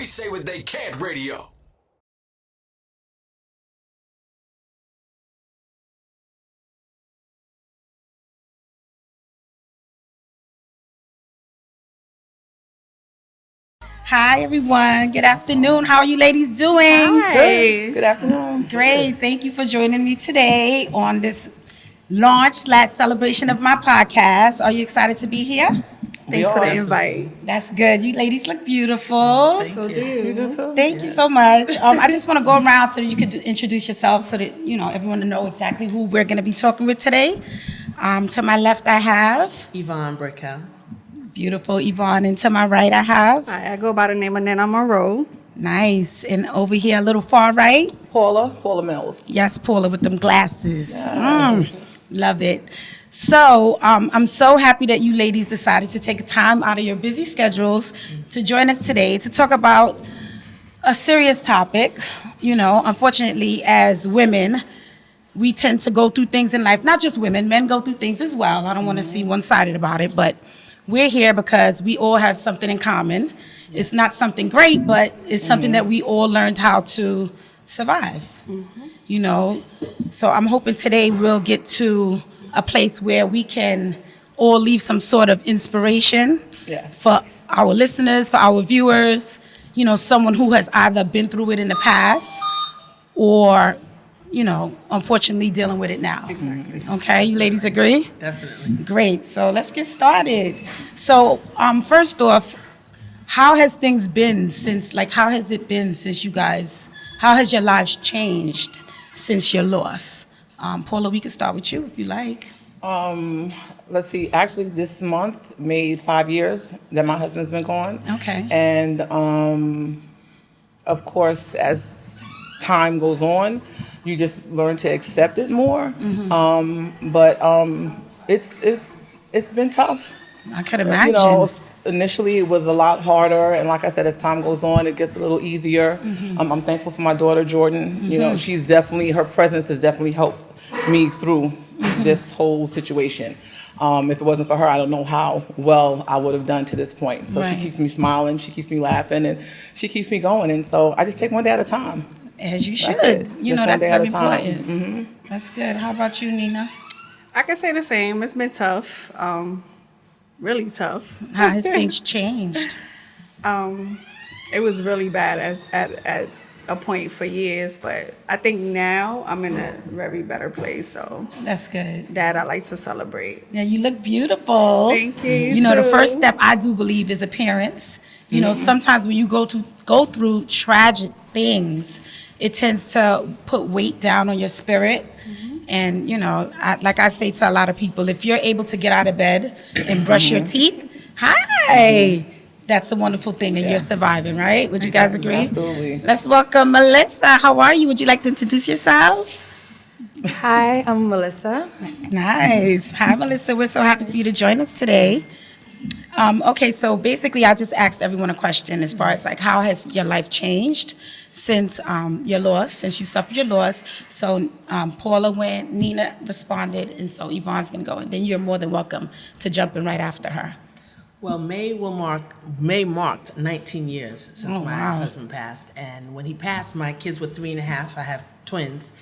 They Say What They Can't Radio. Hi, everyone. Good afternoon. How are you ladies doing? Hi. Good afternoon. Great. Thank you for joining me today on this launch/celebration of my podcast. Are you excited to be here? Thanks for the invite. That's good. You ladies look beautiful. So do you. You do too? Thank you so much. I just want to go around so that you could introduce yourself so that, everyone to know exactly who we're going to be talking with today. To my left, I have Yvonne Brickell. beautiful Yvonne, and to my right, I have Hi, I go by the name of Nana Monroe. nice. And over here, a little far right, Paula Mills. yes, Paula with them glasses. Love it. So I'm so happy that you ladies decided to take time out of your busy schedules to join us today to talk about a serious topic. Unfortunately, as women, we tend to go through things in life. Not just women, men go through things as well. I don't want to see one-sided about it, but we're here because we all have something in common. It's not something great, but it's something that we all learned how to survive. So I'm hoping today we'll get to a place where we can all leave some sort of inspiration Yes. for our listeners, for our viewers, someone who has either been through it in the past or, unfortunately dealing with it now. Exactly. Okay, you ladies agree? Definitely. Great, so let's get started. So first off, how has things been how has it been since you guys, how has your lives changed since your loss? Paula, we can start with you if you like. Let's see. Actually, this month made 5 years that my husband's been gone. Okay. And of course, as time goes on, you just learn to accept it more. But it's been tough. I could imagine. Initially it was a lot harder, and like I said, as time goes on, it gets a little easier. I'm thankful for my daughter Jordan. She's definitely, her presence has definitely helped me through this whole situation. If it wasn't for her, I don't know how well I would have done to this point. So Right. she keeps me smiling, she keeps me laughing, and she keeps me going. And so I just take one day at a time. As you should. That's it. Just one That's day at very a time. important. That's good. How about you, Nina? I can say the same. It's been tough. Really tough. How has things changed? It was really bad at a point for years, but I think now I'm in a very better place. So That's good. that I like to celebrate. Yeah, you look beautiful. Thank you. You know, the first step I do believe is appearance. Sometimes when you go through tragic things, it tends to put weight down on your spirit. And, like I say to a lot of people, if you're able to get out of bed and brush your teeth, hi, that's a wonderful thing, and you're surviving, right? Would you guys agree? Absolutely. Let's welcome Melissa. How are you? Would you like to introduce yourself? Hi, I'm Melissa. Nice. Hi, Melissa. We're so happy for you to join us today. Okay, so basically, I just asked everyone a question as far as how has your life changed since your loss, since you suffered your loss. So Paula went, Nina responded, and so Yvonne's gonna go, and then you're more than welcome to jump in right after her. Well, May marked 19 years since my husband passed, and when he passed, my kids were 3.5. I have twins,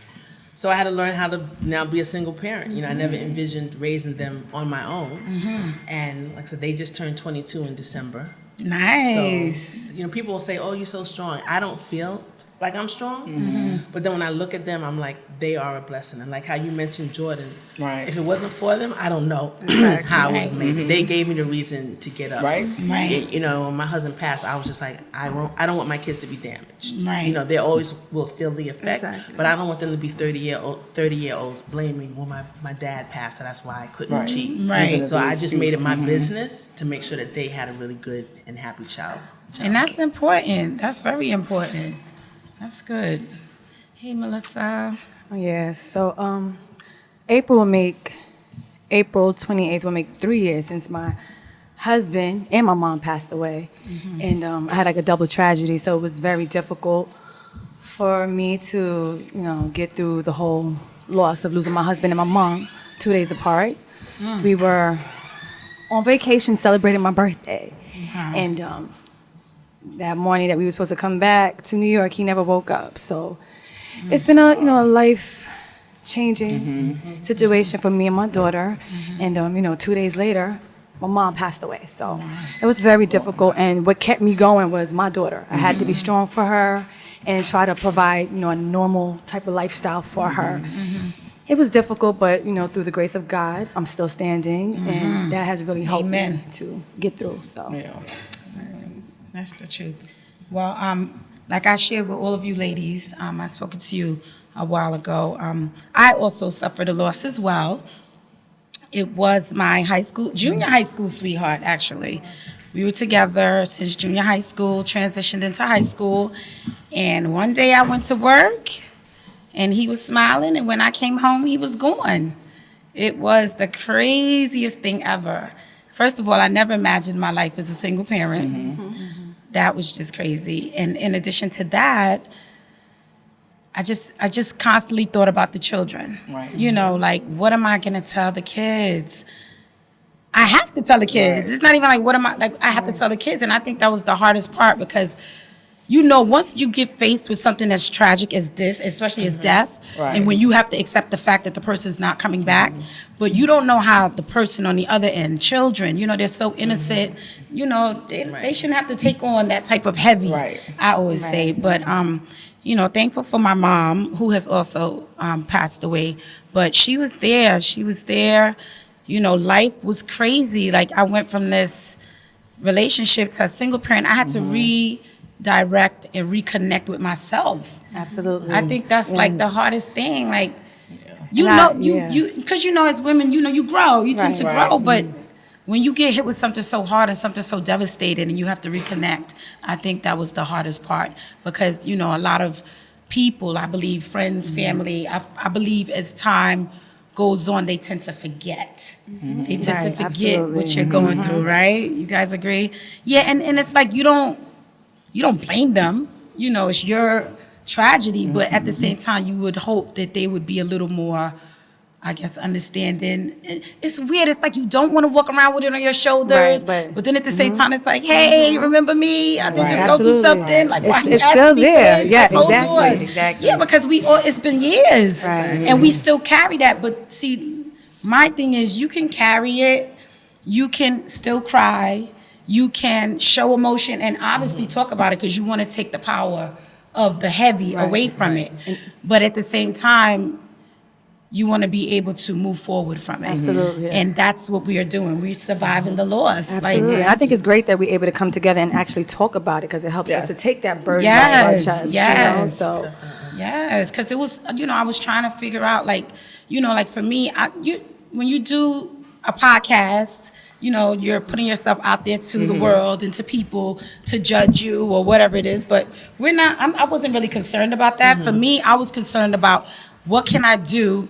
so I had to learn how to now be a single parent. I never envisioned raising them on my own, and like I said, they just turned 22 in December. Nice. So, people will say, "Oh, you're so strong." I don't feel like I'm strong, but then when I look at them, I'm like, they are a blessing. And like how you mentioned Jordan, Right. if it wasn't for them, I don't know how I would have made it. They gave me the reason to get up. Right. Right. When my husband passed, I was just like, I don't want my kids to be damaged. Right. They always will feel the effect, Exactly. but I don't want them to be 30-year-olds blaming, well, my dad passed, so that's why I couldn't Right. achieve. Right. So I just made it my business to make sure that they had a really good and happy child. And that's important. That's very important. That's good. Hey, Melissa. Oh, yeah, so April 28th will make 3 years since my husband and my mom passed away. And I had a double tragedy, so it was very difficult for me to, get through the whole loss of losing my husband and my mom 2 days apart. We were on vacation celebrating my birthday. And that morning that we were supposed to come back to New York, he never woke up. So it's been a a life changing situation for me and my daughter. And 2 days later, my mom passed away. So it was very difficult. And what kept me going was my daughter. I had to be strong for her and try to provide a normal type of lifestyle for her. It was difficult, but through the grace of God, I'm still standing, and that has really helped me to get through. So That's the truth. Well, like I shared with all of you ladies, I spoke to you a while ago. I also suffered a loss as well. It was my junior high school sweetheart, actually. We were together since junior high school, transitioned into high school, and one day I went to work, and he was smiling, and when I came home, he was gone. It was the craziest thing ever. First of all, I never imagined my life as a single parent. That was just crazy. And in addition to that, I just constantly thought about the children. Right. Like, what am I going to tell the kids? I have to tell the kids. Right. It's not even like, I have to tell the kids. And I think that was the hardest part because, once you get faced with something as tragic as this, especially as death, and when you have to accept the fact that the person's not coming back, but you don't know how the person on the other end, children, they're so innocent, they shouldn't have to take on that type of heavy, I always say. But, thankful for my mom, who has also passed away, but she was there. Life was crazy. Like, I went from this relationship to a single parent. I had to redirect and reconnect with myself. absolutely, I think that's like the hardest thing. Like, because as women, you grow, you tend to grow, but when you get hit with something so hard and something so devastating and you have to reconnect, I think that was the hardest part because, a lot of people, I believe, friends, family, I believe as time goes on, they tend to forget. They tend to forget what you're going through, right? You guys agree? Yeah, and it's like you don't blame them. It's your tragedy, but at the same time, you would hope that they would be a little more, I guess, understanding. It's weird. It's like you don't want to walk around with it on your shoulders, but then at the same time, it's like, hey, remember me? I did just go through something. Like, why it's still there. Yeah, exactly. Exactly. Yeah, because it's been years, and we still carry that. But see, my thing is, you can carry it. You can still cry. You can show emotion and obviously talk about it because you want to take the power of the heavy away from it. But at the same time, you want to be able to move forward from it. Absolutely. And that's what we are doing. We're surviving the loss. Absolutely. Like, I think it's great that we're able to come together and actually talk about it because it helps us to take that burden off our chest. Yes. So. Yes, because it was, I was trying to figure out, like for me, when you do a podcast, you're putting yourself out there to the world and to people to judge you or whatever it is. But I wasn't really concerned about that. For me, I was concerned about what can I do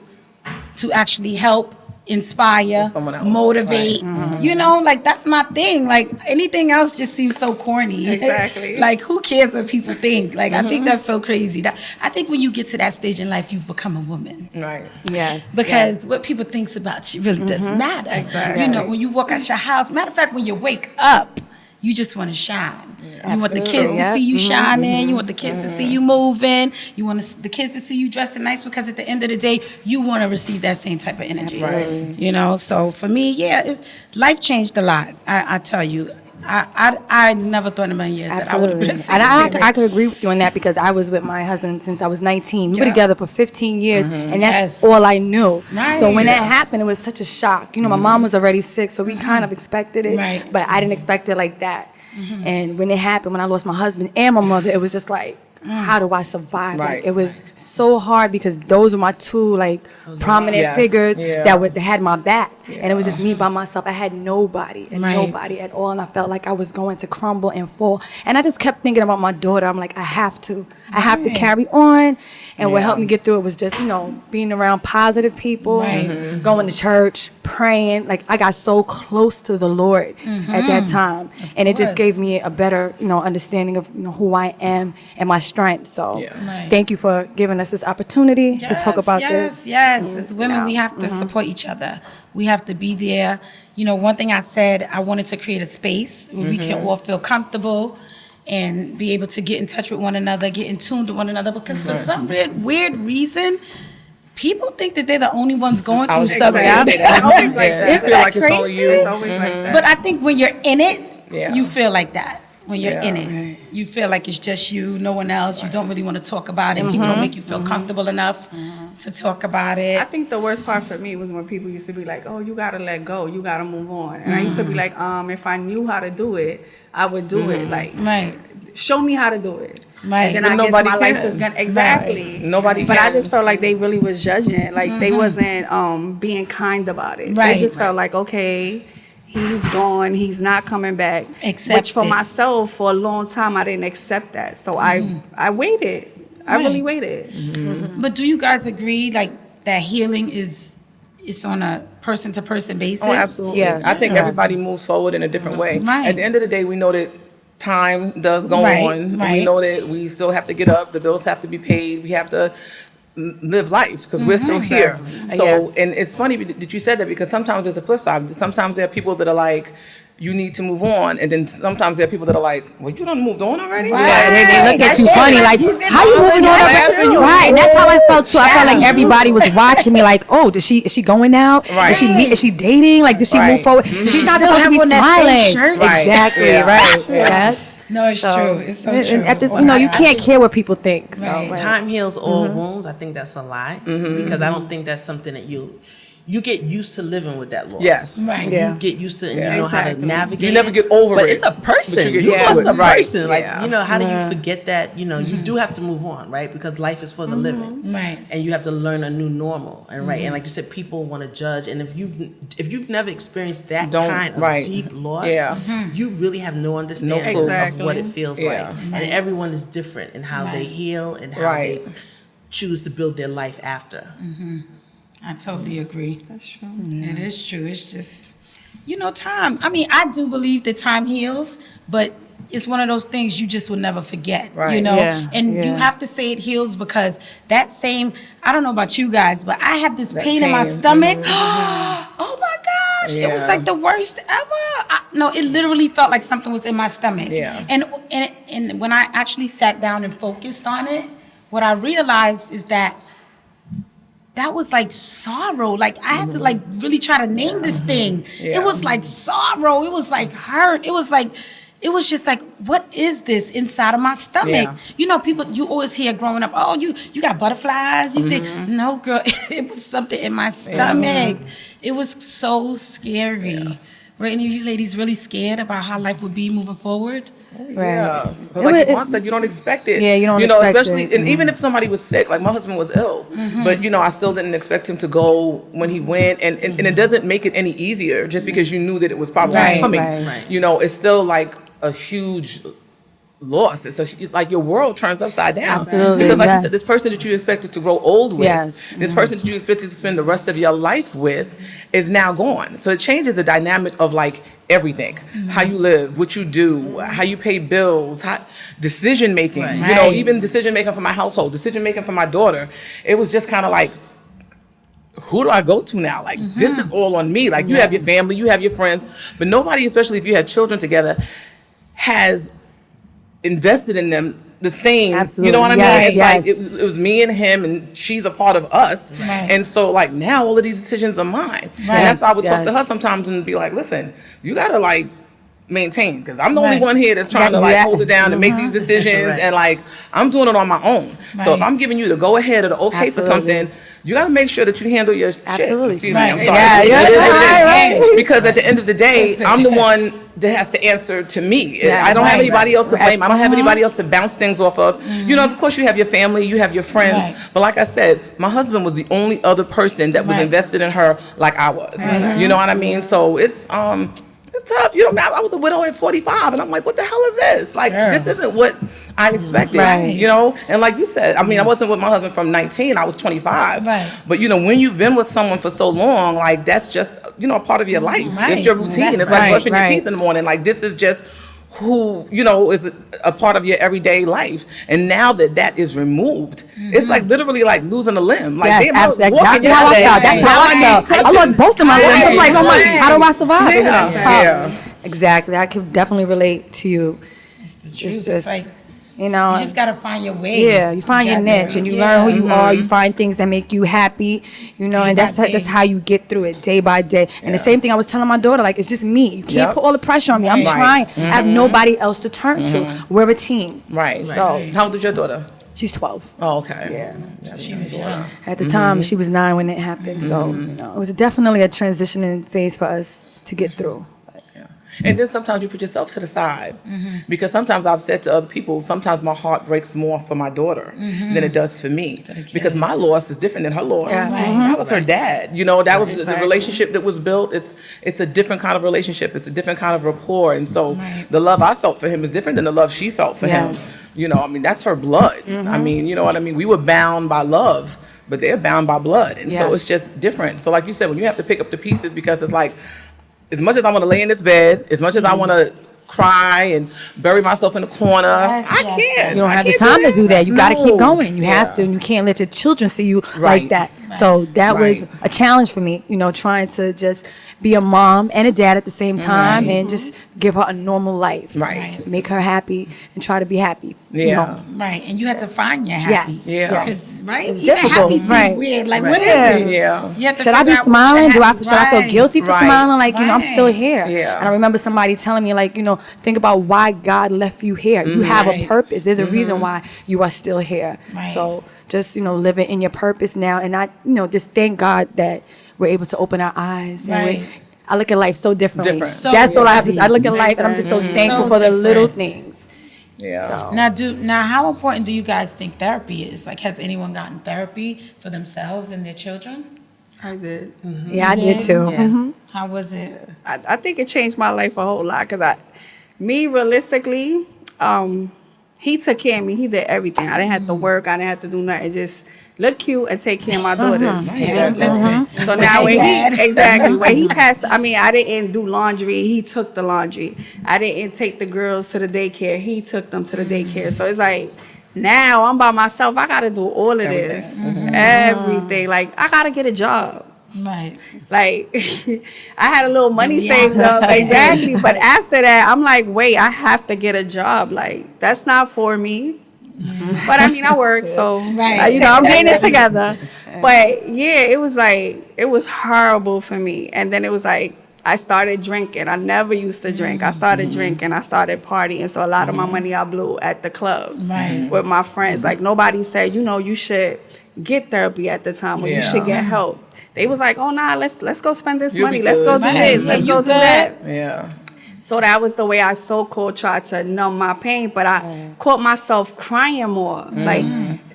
to actually help, inspire, motivate. Like that's my thing. Like anything else just seems so corny. Exactly. Like who cares what people think? Like I think that's so crazy. I think when you get to that stage in life, you've become a woman. Right. Yes. Because what people thinks about you really doesn't matter. Exactly. When you walk out your house, matter of fact, when you wake up, you just want to shine. You want the kids to see you shining. You want the kids to see you moving. You want the kids to see you dressing nice because at the end of the day, you want to receive that same type of energy. Absolutely. So for me, life changed a lot. I tell you. I never thought in a million years that I would have been a single parent. I could agree with you on that because I was with my husband since I was 19. We were together for 15 years, and that's all I knew. Right. So when that happened, it was such a shock. My mom was already sick, so we kind of expected it, but I didn't expect it like that. And when it happened, when I lost my husband and my mother, it was just like, how do I survive? Like, it was so hard because those were my two prominent figures that had my back, and it was just me by myself. I had nobody nobody at all, and I felt like I was going to crumble and fall. And I just kept thinking about my daughter. I'm like, I have to carry on. And what helped me get through it was just being around positive people, going to church, praying. Like I got so close to the Lord at that time, and it just gave me a better understanding of who I am and my strength. So thank you for giving us this opportunity to talk about this. Yes, as women, we have to support each other. We have to be there. One thing I said, I wanted to create a space where we can all feel comfortable and be able to get in touch with one another, get in tune to one another. Because for some weird reason, people think that they're the only ones going through something. It's always like that. They feel like it's only you. It's always like that. But I think when you're in it, Yeah. you feel like that. When you're in Yeah. it, you feel like it's just you, no one else. You don't really want to talk about it. People don't make you feel comfortable enough to talk about it. I think the worst part for me was when people used to be like, "Oh, you gotta let go, you gotta move on," and I used to be like, "If I knew how to do it, I would do it. Like, Right. show me how to do it." Right. And then But I guess nobody my life can. is gonna exactly. Right. Nobody But I can. just felt like they really was judging. Like they wasn't being kind about it. Right. They just felt like, okay, he's gone, he's not coming back. Accept Which for it. myself, for a long time, I didn't accept that. So I waited. I really waited. But do you guys agree, like, that healing is on a person-to-person basis? Oh, absolutely. Yes. I think Yes. everybody moves forward in a different way. Right. At the end of the day, we know that time does go Right, on. right. We know that we still have to get up. The bills have to be paid. We have to live life because we're still here. So, Yes. and it's funny that you said that because sometimes there's a flip side. Sometimes there are people that are like, you need to move on, and then sometimes there are people that are like, well, you done moved on already? Right. Yeah, they look at you funny, like, how you moving on? laughing, you Right, and that's how I felt too. I felt like Yeah. everybody was watching me, like, oh, is she going out? Right. Is she dating? Like, did she move Right. forward? She's she not still supposed to have be on that same smiling. shirt? Right. Exactly, Yeah. right. Yeah. Yes. No, it's true. It's so true. And at the, you can't care what people think. So, Right. Time heals all wounds. I think that's a lie because I don't think that's something that you get used to living with that loss. Yes. Right. Yeah. You get used to it and Yeah. you know how to Exactly. navigate. You never it. get over but it, it's a person. but you get You used lost to a it. Right. person. Like Yeah. how do you forget that? You do have to move on, right? Because life is for the living, Right. And you have to learn a new normal, and right. And like you said, people want to judge, and if you've never experienced that Don't- kind of right. deep loss, Yeah. you really have no understanding clue. of what it feels Yeah. like, and everyone is different in how they Right. heal and how Right. they choose to build their life after. I totally agree. That's true. It is true. It's just, time. I mean, I do believe that time heals, but it's one of those things you just will never forget, Right. Yeah, And you yeah. have to say it heals because that same, I don't know about you guys, but I had this That pain in my pain, stomach. Oh my gosh. It was Yeah. like the worst ever. No, it literally felt like something was in my stomach. Yeah. And when I actually sat down and focused on it, what I realized is that was like sorrow. Like I had to like really try to name this thing. Yeah. It was like sorrow. It was like hurt. It was just like, what is this inside of my stomach? Yeah. People, you always hear growing up, oh, you got butterflies. You think, no, girl, it was something in my stomach. It was so scary. Were any of you ladies really scared about how life would be moving forward? Yeah, but It like was- Yvonne said, you don't expect it. Yeah, you don't expect especially, it. and even if somebody was sick, like my husband was ill, but I still didn't expect him to go when he went, and it doesn't make it any easier just because you knew that it was probably Right, coming. right. It's still like a huge loss. It's like your world turns upside down. Absolutely, Because like you yes. said, this person that you expected to grow old with, Yes. this person that you expected to spend the rest of your life with is now gone. So it changes the dynamic of like everything. How you live, what you do, how you pay bills, decision making, Right. even decision making for my household, decision making for my daughter. It was just kind of like, who do I go to now? Like, this is all on me. Like, you have your family, you have your friends, but nobody, especially if you had children together, has invested in them the same. Absolutely. You know what I Yes, mean? It's yes. like, it was me and him, and she's a part of us. Right. And so, like, now all of these decisions are mine. And that's why I would talk to Yes. her sometimes and be like, listen, you got to, like, maintain, because I'm the only Right. one here that's trying to like Yeah. hold it down and make these decisions, Right. and like I'm doing it on my own. So if Right. I'm giving you the go ahead or the okay for Absolutely. something, you got to make sure that you handle your Absolutely. shit. Excuse Right. me, I'm sorry. Yeah, yeah, It is what it is. right. Because at the end of the day, I'm the one that has to answer to me. Yeah, I don't have right. anybody else to Right. blame. I don't have anybody else to bounce things off of. Of course you have your family, you have your friends, Right. but like I said, my husband was the only other person that was Right. invested in her like I was. You know what I mean? So it's tough. I was a widow at 45, and I'm like, what the hell is this? Like, this isn't what I expected. Right. And like you said, I mean, I wasn't with my husband from 19. I was 25. Right. But when you've been with someone for so long, like that's just a part of your life. Right. It's your routine. That's It's like right, brushing right. your teeth in the morning. Like this is just who is a part of your everyday life. And now that is removed, it's like literally like losing a limb. Like Yes, damn, I was walking exactly how I yesterday. felt. That's Now how I need felt. I crutches. lost both of my limbs. I'm like, Right. how do I survive? Yeah, It's tough. yeah. Exactly. I could definitely relate to you. the It's truth. It's just, like, you know. you just gotta find your way. Yeah, you find your niche and you learn who you are. You find things that make you happy, you know, Day and by that's day. just how you get through it day by day. And the same thing I was telling my daughter, like, it's just me. You can't Yep. put all the pressure on me. I'm Right. trying. I have nobody else to turn to. We're a team. Right. So How old is your daughter? she's 12. Oh, okay. Yeah. She was young. At the time, she was 9 when it happened. So, you know, it was definitely a transitioning phase for us to get through. And then sometimes you put yourself to the side. Because sometimes I've said to other people, sometimes my heart breaks more for my daughter than it does for me. Because my loss is different than her loss. Yeah. That was her dad. You know, that was the Exactly. relationship that was built. It's a different kind of relationship. It's a different kind of rapport. And so Right. the love I felt for him is different than the love she felt for him. Yeah. You know, I mean, that's her blood. I mean, you know what I mean? We were bound by love, but they're bound by blood. And so Yes. it's just different. So like you said, when you have to pick up the pieces, because it's like, as much as I want to lay in this bed, as much as I want to cry and bury myself in the corner, Yes, I yes, can't. yes. You don't I have the can't time to do that. You got to keep No. going. You have Yeah. to, and you can't let your children see you Right. like that. So that was Right. a challenge for me, you know, trying to just be a mom and a dad at the same time and just give her a normal life. Right. Make her happy and try to be happy. you Yeah. know. Right, and you had to find your happy. Yes. Yeah. Because, right? It's Even difficult, happy seems right. weird. Like, Right. what is Yeah. it? Yeah. You have to Should I be figure out what smiling? you're Should I feel right. guilty for Right. smiling? Like, you know, I'm still Right. here. Yeah. And I remember somebody telling me, like, you know, think about why God left you here. You have a Right. purpose. There's a reason why you are still here. Right. So just, you know, living in your purpose now, and I, you know, just thank God that we're able to open our eyes. And Right. I look at life so differently. Different. So That's all I have to. I different. look at life, and I'm just so Mhm. thankful So for the little different. things. Yeah. So. Now, how important do you guys think therapy is? Like, has anyone gotten therapy for themselves and their children? I did. Yeah, I did did? too. Yeah. Mhm. How was it? I think it changed my life a whole lot because realistically, he took care of me. He did everything. I didn't have to work. I didn't have to do nothing. Just look cute and take care of my daughters. Listen. So now when Dad. he exactly when he passed, I mean, I didn't do laundry. He took the laundry. I didn't take the girls to the daycare. He took them to the daycare. So it's like now I'm by myself. I gotta do all of this, everything. Like I gotta get a job. Right. Like I had a little money The saved up, reality. exactly. But after that, I'm like, wait, I have to get a job. Like that's not for me. But I mean, I work, so Right. you know, I'm getting it together. But yeah, it was horrible for me. And then it was like I started drinking. I never used to drink. I started drinking. I started partying. So a lot of my money I blew at the clubs Right. with my friends. Like nobody said, you know, you should get therapy at the time or you should get help. They was like, oh nah, let's go spend this You'll money. be Let's go good. do Right. this. Let's Yeah, go you do that. Yeah. So that was the way I so-called tried to numb my pain, but I caught myself crying more. Like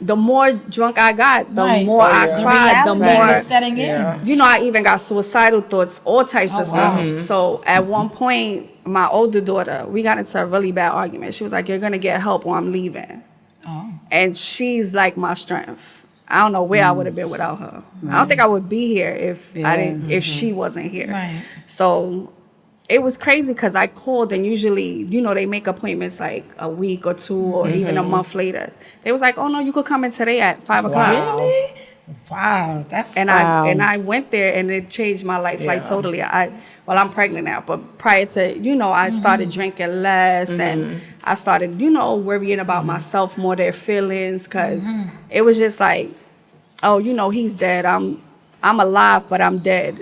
the more drunk I got, the Right. more I The cried, the reality more was setting Yeah. in. you know, I even got suicidal thoughts, all types of stuff. wow. So at one point, my older daughter, we got into a really bad argument. She was like, "You're gonna get help or I'm leaving." Oh. And she's like my strength. I don't know where I would have been without her. I don't think I would be here if she wasn't here. Right. So it was crazy because I called and usually, you know, they make appointments like a week or two or even a month later. They was like, "Oh no, you could come in today at 5 o'clock." Really? Wow. That's And I went there and it changed my life like Yeah. totally. I'm pregnant now, but prior to, you know, I started drinking less and I started, you know, worrying about myself more, their feelings, because it was just like, oh, you know, he's dead. I'm alive, but I'm dead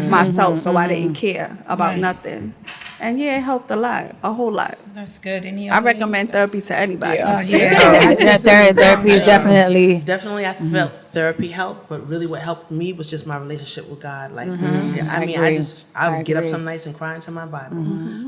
myself, so I didn't care about Right. nothing. And yeah, it helped a whole lot. That's good. Any I other recommend ladies? therapy to anybody. Yeah. Oh, yeah. Yeah, therapy is definitely. Definitely, I felt therapy helped, but really, what helped me was just my relationship with God. Like, I mean, agree. I would I get up agree. some nights and cry into my Bible.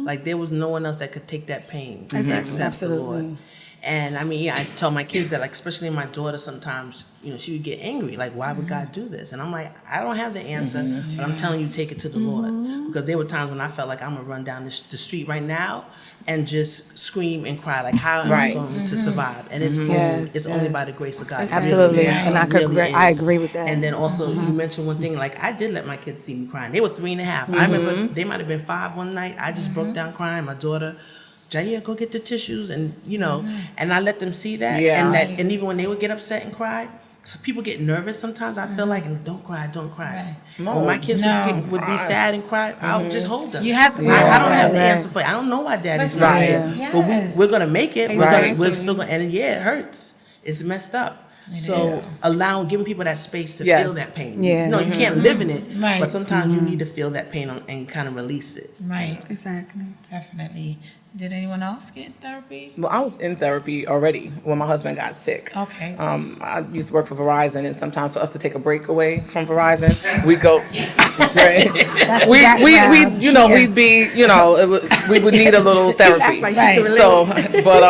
Like, there was no one else that could take that pain except the Lord. And I mean, yeah, I tell my kids that, like, especially my daughter, sometimes, you know, she would get angry. Like, why would God do this? And I'm like, I don't have the answer, but I'm telling you, take it to the Lord. Because there were times when I felt like I'm going to run down the street right now and just scream and cry. Like, how am I going to survive? And it's, Yes, only by the grace of God. It Absolutely. really, And I really agree- I is. agree with that. And then also, you mentioned one thing, like, I did let my kids see me crying. They were 3.5. I remember they might have been 5 one night. I just broke down crying. My daughter, Jaya, go get the tissues, and you know, and I let them see that, Yeah. and even when they would get upset and cry, so people get nervous sometimes. I feel like, don't cry. Right. When my kids would be sad and cry, I would just hold them. You have to. I don't have the Right. answer for it. I don't know why daddy's But not right. here. Yes. But we're going to make it. Exactly. We're still going to, and yeah, it hurts. It's messed up. So giving people that space to Yes. feel that pain. Yeah. No, you can't live in it, Right. but sometimes you need to feel that pain and kind of release it. Right. Exactly. Definitely. Did anyone else get therapy? Well, I was in therapy already when my husband got sick. Okay. I used to work for Verizon, and sometimes for us to take a break away from Verizon, we go. Right. That's we, the we, background. you know, we'd be, you know, we would need a little therapy. like Right. So, but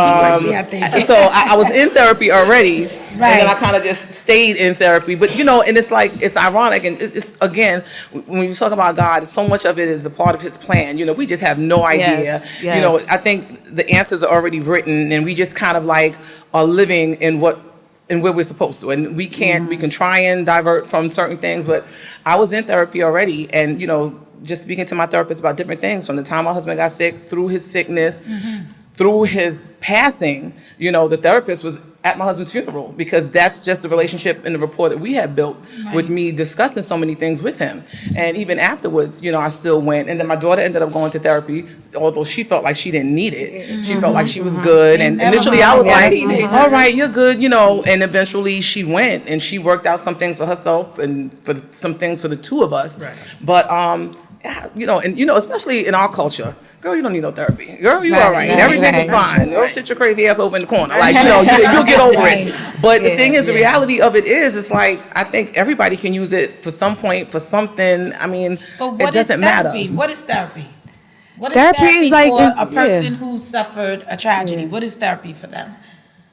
Yeah, thank you. so I was in therapy already, and Right. then I kind of just stayed in therapy. But you know, and it's like it's ironic, and it's again when you talk about God, so much of it is a part of His plan. You know, we just have no idea. Yes, You know, yes. I think the answers are already written, and we just kind of like are living in where we're supposed to, and we can't. We can try and divert from certain things, but I was in therapy already, and you know, just speaking to my therapist about different things from the time my husband got sick, through his sickness, through his passing. You know, the therapist was at my husband's funeral because that's just the relationship and the rapport that we had built with me discussing so many things with him. And even afterwards, you know, I still went. And then my daughter ended up going to therapy, although she felt like she didn't need it. She felt like she was good. And initially I was like, all right, you're good, you know. And eventually she went and she worked out some things for herself and for some things for the two of us. Right. But, you know, and, you know, especially in our culture, girl, you don't need no therapy. Girl, you Right, all right. right, Everything is right. fine. Go sit your crazy ass over in the corner. Like, you know, you'll get over it. But the thing is, the reality of it is, it's like, I think everybody can use it for some point, for something. I mean, But it what is doesn't matter. therapy? What is therapy? What is Therapy is like for this- a person yeah. who suffered a tragedy? What is therapy for them?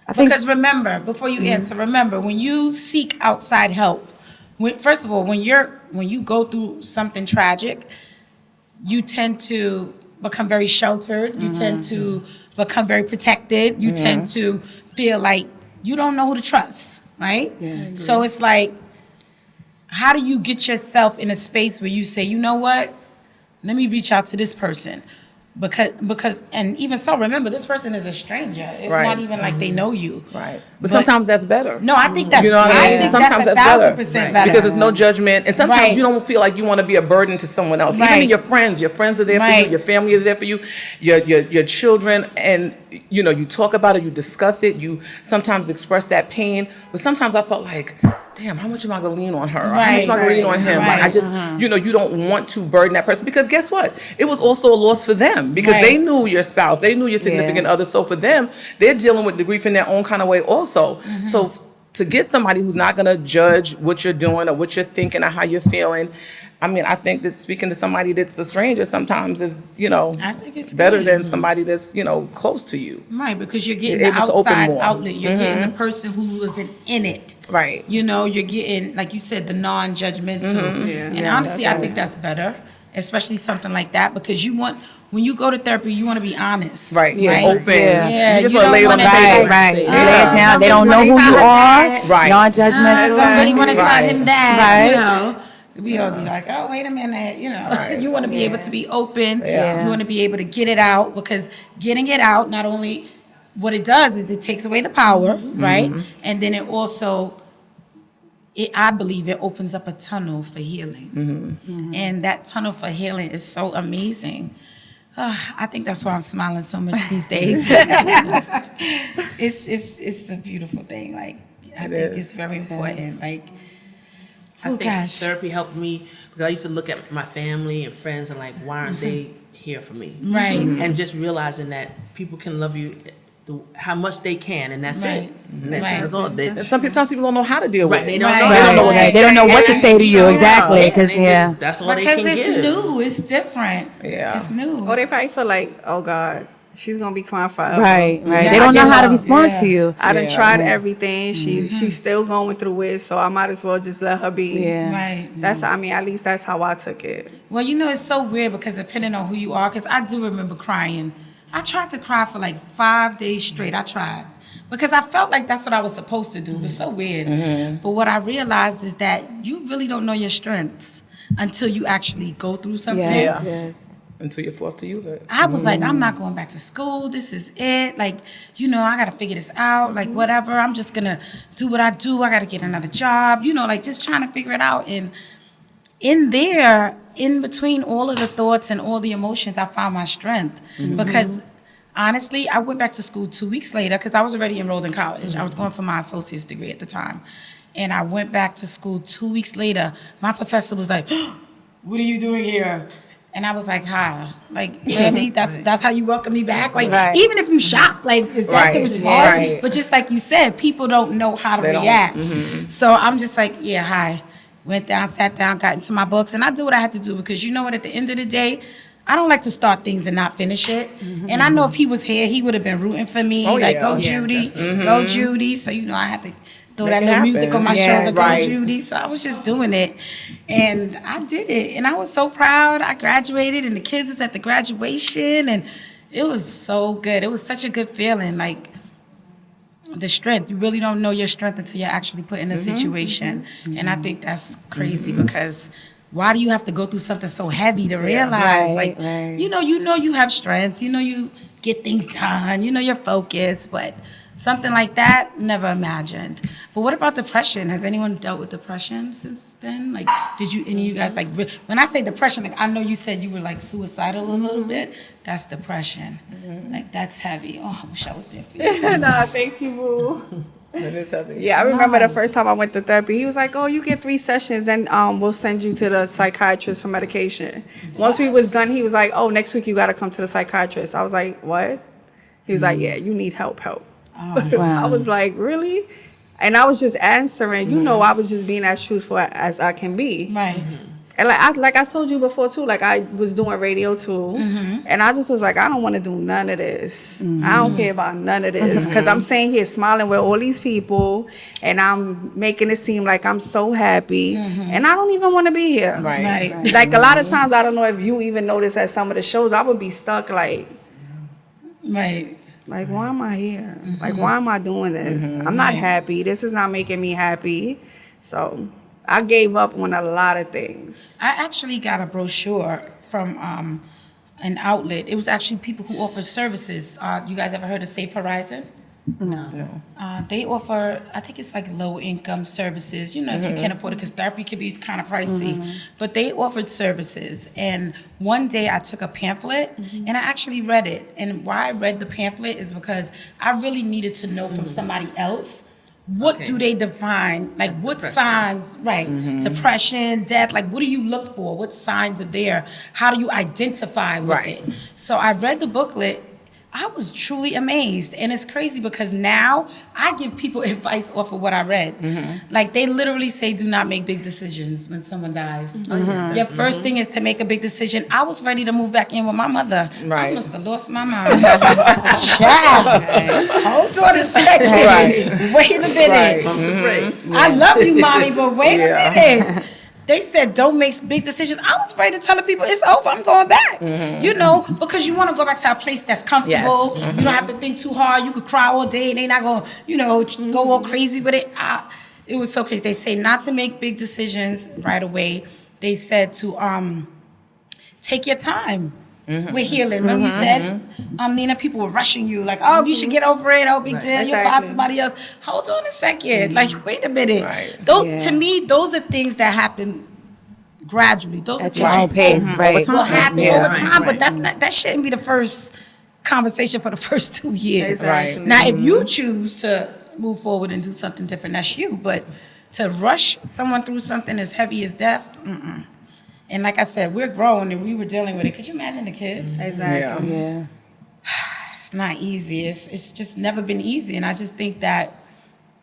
I think Because remember, before you answer, remember when you seek outside help. First of all, when you go through something tragic, you tend to become very sheltered. You tend to become very protected. You tend to feel like you don't know who to trust, right? So it's like, how do you get yourself in a space where you say, you know what? Let me reach out to this person. Because and even so, remember, this person is a stranger. It's Right. not even like they know you. Right. But sometimes that's better. No, I think that's You know what I mean? think Sometimes that's that's 1,000% better. better. Because there's no judgment. And sometimes Right. you don't feel like you want to be a burden to someone else. Even Right. in your friends are there for Right. you, your family is there for you, your children, and you know, you talk about it, you discuss it, you sometimes express that pain. But sometimes I felt like, damn, how much am I gonna lean on her? Or how much am I gonna lean on him? Like, I Right. just, you know, you don't want to burden that person because guess what? It was also a loss for them because Right. they knew your spouse, they knew your significant other. So for them, they're dealing with the grief in their own kind of way also. So to get somebody who's not gonna judge what you're doing or what you're thinking or how you're feeling, I mean, I think that speaking to somebody that's a stranger sometimes is, you know, I think it's better good. than somebody that's, you know, close to you. Right, because you're getting You're the able to open outside more. outlet. You're getting the person who wasn't in it. Right. You know, you're getting, like you said, the non-judgmental. Yeah. And Yeah, honestly, I think that's better, especially something like that, because when you go to therapy, you want to be honest. Right. Yeah. Open. Yeah, You just you want to don't lay it on the wanna table. be right. Say, Lay it down. They don't know somebody who you wanna are. tell Right. Non-judgmental. I really want to tell Right. him that, you Right. know. We all be like, oh, wait a minute, you know. You want to be able to be open. Yeah. You want to be able to get it out, because getting it out, not only what it does is it takes away the power, right? And then it also, I believe it opens up a tunnel for healing. And that tunnel for healing is so amazing. I think that's why I'm smiling so much these days. It's a beautiful thing. Like, I think it's very important. Like, I oh think gosh. therapy helped me because I used to look at my family and friends and like, why aren't they here for me? Right. And just realizing that people can love you how much they can, and that's Right. it. And that's, Right. that's all. And sometimes people don't know how to deal with Right, it. they don't Right. know. They don't know what to They don't know what to say to you, exactly. Because, And they just- that's all they Because can it's give. new, it's different. Yeah. It's new. Or they probably feel like, oh God, she's gonna be crying forever. right. Yeah. They don't know how to Yeah. respond Yeah. to you. I done Yeah. tried everything. She's still going through it, so I might as well just let her be. Yeah. Right. That's at least that's how I took it. Well, you know, it's so weird because depending on who you are, because I do remember crying. I tried to cry for like 5 days straight. I tried. Because I felt like that's what I was supposed to do. It was so weird. But what I realized is that you really don't know your strengths until you actually go through something. Yeah. Yes. until you're forced to use it. I was like, I'm not going back to school. This is it. Like, you know, I got to figure this out. Like, whatever. I'm just going to do what I do. I got to get another job. You know, like just trying to figure it out. And in there, in between all of the thoughts and all the emotions, I found my strength. Because honestly, I went back to school 2 weeks later because I was already enrolled in college. I was going for my associate's degree at the time. And I went back to school 2 weeks later. My professor was like, what are you doing here? And I was like, hi. Like, really? That's how you welcome me back? Like, even if you shocked, like, is that the response? But just like you said, people don't know how to react. So I'm just like, yeah, hi. Went down, sat down, got into my books, and I do what I had to do because you know what? At the end of the day, I don't like to start things and not finish it. And I know if he was here, he would have been rooting for me. Go Judy, go Judy. So, you know, I had to throw that little music on my shoulder, go Judy. So I was just doing it. And I did it. And I was so proud. I graduated, and the kids was at the graduation. And it was so good. It was such a good feeling. Like, the strength. You really don't know your strength until you're actually put in a situation. And I think that's crazy because why do you have to go through something so heavy to realize, you know you have strengths, you know you get things done, you know you're focused, but something like that, never imagined. But what about depression? Has anyone dealt with depression since then? Like, did you, any of you guys, like, when I say depression, like, I know you said you were, like, suicidal a little bit. That's depression. Like, that's heavy. Oh, I wish I was there for you. Nah, thank you, boo. And it's heavy. Yeah, I remember the first time I went to therapy, he was like, oh, you get 3 sessions, then we'll send you to the psychiatrist for medication. Once we was done, he was like, oh, next week you got to come to the psychiatrist. I was like, what? He was like, yeah, you need help. Oh, I was like, really? And I was just answering, you know, I was just being as truthful as I can be. Right. And like I told you before too, like I was doing radio too, and I just was like, I don't want to do none of this. I don't care about none of this because I'm sitting here smiling with all these people, and I'm making it seem like I'm so happy, and I don't even want to be here. Right. Like a lot of times, I don't know if you even notice at some of the shows, I would be stuck like, like why am I here? Like why am I doing this? I'm not happy. This is not making me happy. So I gave up on a lot of things. I actually got a brochure from an outlet. It was actually people who offer services. You guys ever heard of Safe Horizon? No. They offer, I think it's like low income services, you know, if you can't afford it, because therapy can be kind of pricey. But they offered services. And one day I took a pamphlet and I actually read it. And why I read the pamphlet is because I really needed to know from somebody else. What do they define? Like, what signs, depression, death, like, what do you look for? What signs are there? How do you identify with it? So I read the booklet. I was truly amazed. And it's crazy because now I give people advice off of what I read. Like, they literally say, do not make big decisions when someone dies. Your first thing is to make a big decision. I was ready to move back in with my mother. I must have lost my mind. Child. Hold on a second. Wait a minute. I love you, mommy, but wait a minute. They said, don't make big decisions. I was ready to tell the people, it's over, I'm going back. You know, because you want to go back to a place that's comfortable. You don't have to think too hard. You could cry all day and they're not going to, you know, go all crazy with it. It was so crazy. They say not to make big decisions right away. They said to take your time with healing. Remember you said, Nina, people were rushing you like, oh, you should get over it. Oh, big deal. You'll find somebody else. Hold on a second. Like, wait a minute. Those, to me, those are things that happen gradually. Those At are your own pace, right? will happen over time, but that shouldn't be the first conversation for the first 2 years. Now, if you choose to move forward and do something different, that's you. But to rush someone through something as heavy as death, And like I said, we're grown and we were dealing with it. Could you imagine the kids? Exactly. Yeah. It's not easy. It's just never been easy. And I just think that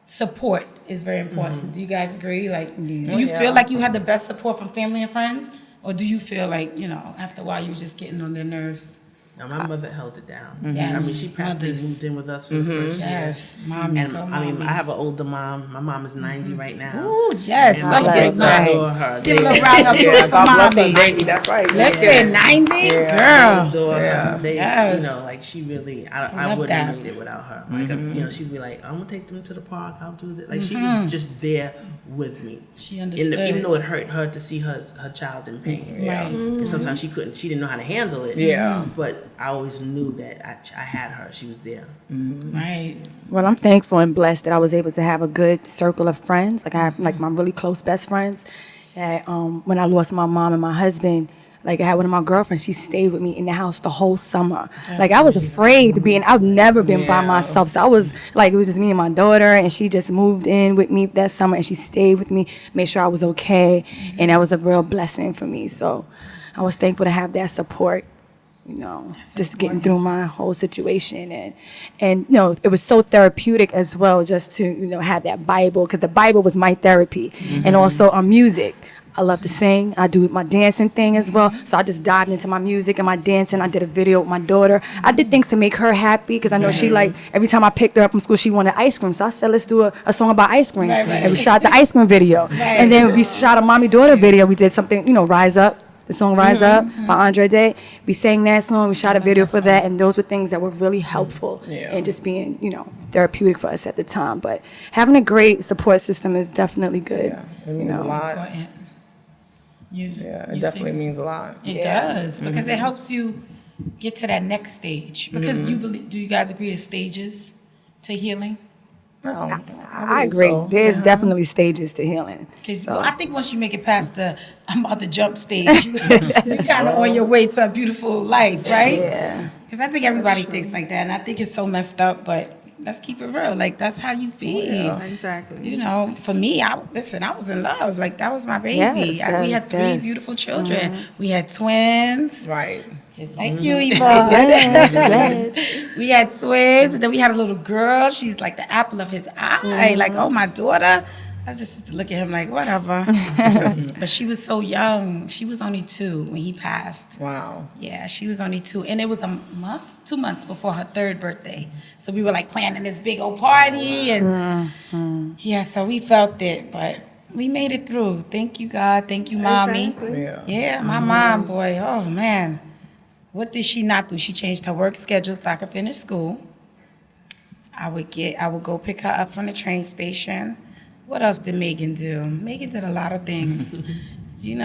support is very important. Do you guys agree? Like, do you feel like you had the best support from family and friends? Or do you feel like, you know, after a while you were just getting on their nerves? Now, my mother held it down. Yes, I mean, she practically mothers. moved in with us for the first year. Yes, mommy. And go I mean, mommy. I have an older mom. My mom is 90 right now. Ooh, yes, And my celebrate kids Right. adore her. Let's give a little round of applause Yeah, for God bless her mommy. baby. That's right. Listen, 90, They girl. adore her. They, Yes. you know, like she really, I love wouldn't that. have made it without her. Like, you know, she'd be like, I'm gonna take them to the park. I'll do this. Like, she was just there with me. She understood. Even though it hurt her to see her child in pain. Right. And sometimes she didn't know how to handle it. Yeah. But I always knew that I had her. She was there. Right. Well, I'm thankful and blessed that I was able to have a good circle of friends. Like I have like my really close best friends. That when I lost my mom and my husband, like I had one of my girlfriends, she stayed with me in the house the whole summer. Like I was afraid to be in. I've never been by myself, so I was like, it was just me and my daughter, and she just moved in with me that summer, and she stayed with me, made sure I was okay, and that was a real blessing for me. So I was thankful to have that support. You know, just getting through my whole situation, and you know, it was so therapeutic as well, just to have that Bible, because the Bible was my therapy, and also music. I love to sing. I do my dancing thing as well. So I just dived into my music and my dancing. I did a video with my daughter. I did things to make her happy, because I know she like, every time I picked her up from school, she wanted ice cream. So I said, let's do a song about ice cream. And we shot the ice cream video. And then we shot a mommy-daughter video. We did something, Rise Up. The song Rise Up by Andre Day. We sang that song. We shot a video for that. And those were things that were really helpful and just being, therapeutic for us at the time. But having a great support system is definitely good. Yeah, it means a lot. It definitely means a lot. It does, because it helps you get to that next stage. Because do you guys agree it's stages to healing? No, I agree. so. There's definitely stages to healing. Because I think once you make it past the I'm about to jump stage, you kind of on your way to a beautiful life, right? Yeah. Because I think everybody thinks like that, and I think it's so messed up, but let's keep it real. Like, that's how you feel. Exactly. For me, I was in love. Like, that was my baby. Yes, We had yes, three yes. beautiful children. We had twins, Right. just like you, Yvonne. We had twins, and then we had a little girl. She's like the apple of his eye. Like, oh, my daughter. I just look at him like, whatever. But she was so young. She was only 2 when he passed. Wow. Yeah, she was only 2. And it was 2 months before her 3rd birthday. So we were like planning this big old party. And so we felt it, but we made it through. Thank you, God. Thank you, Mommy. Exactly. Yeah, my mom, boy. Oh, man. What did she not do? She changed her work schedule so I could finish school. I would go pick her up from the train station. What else did Megan do? Megan did a lot of things. You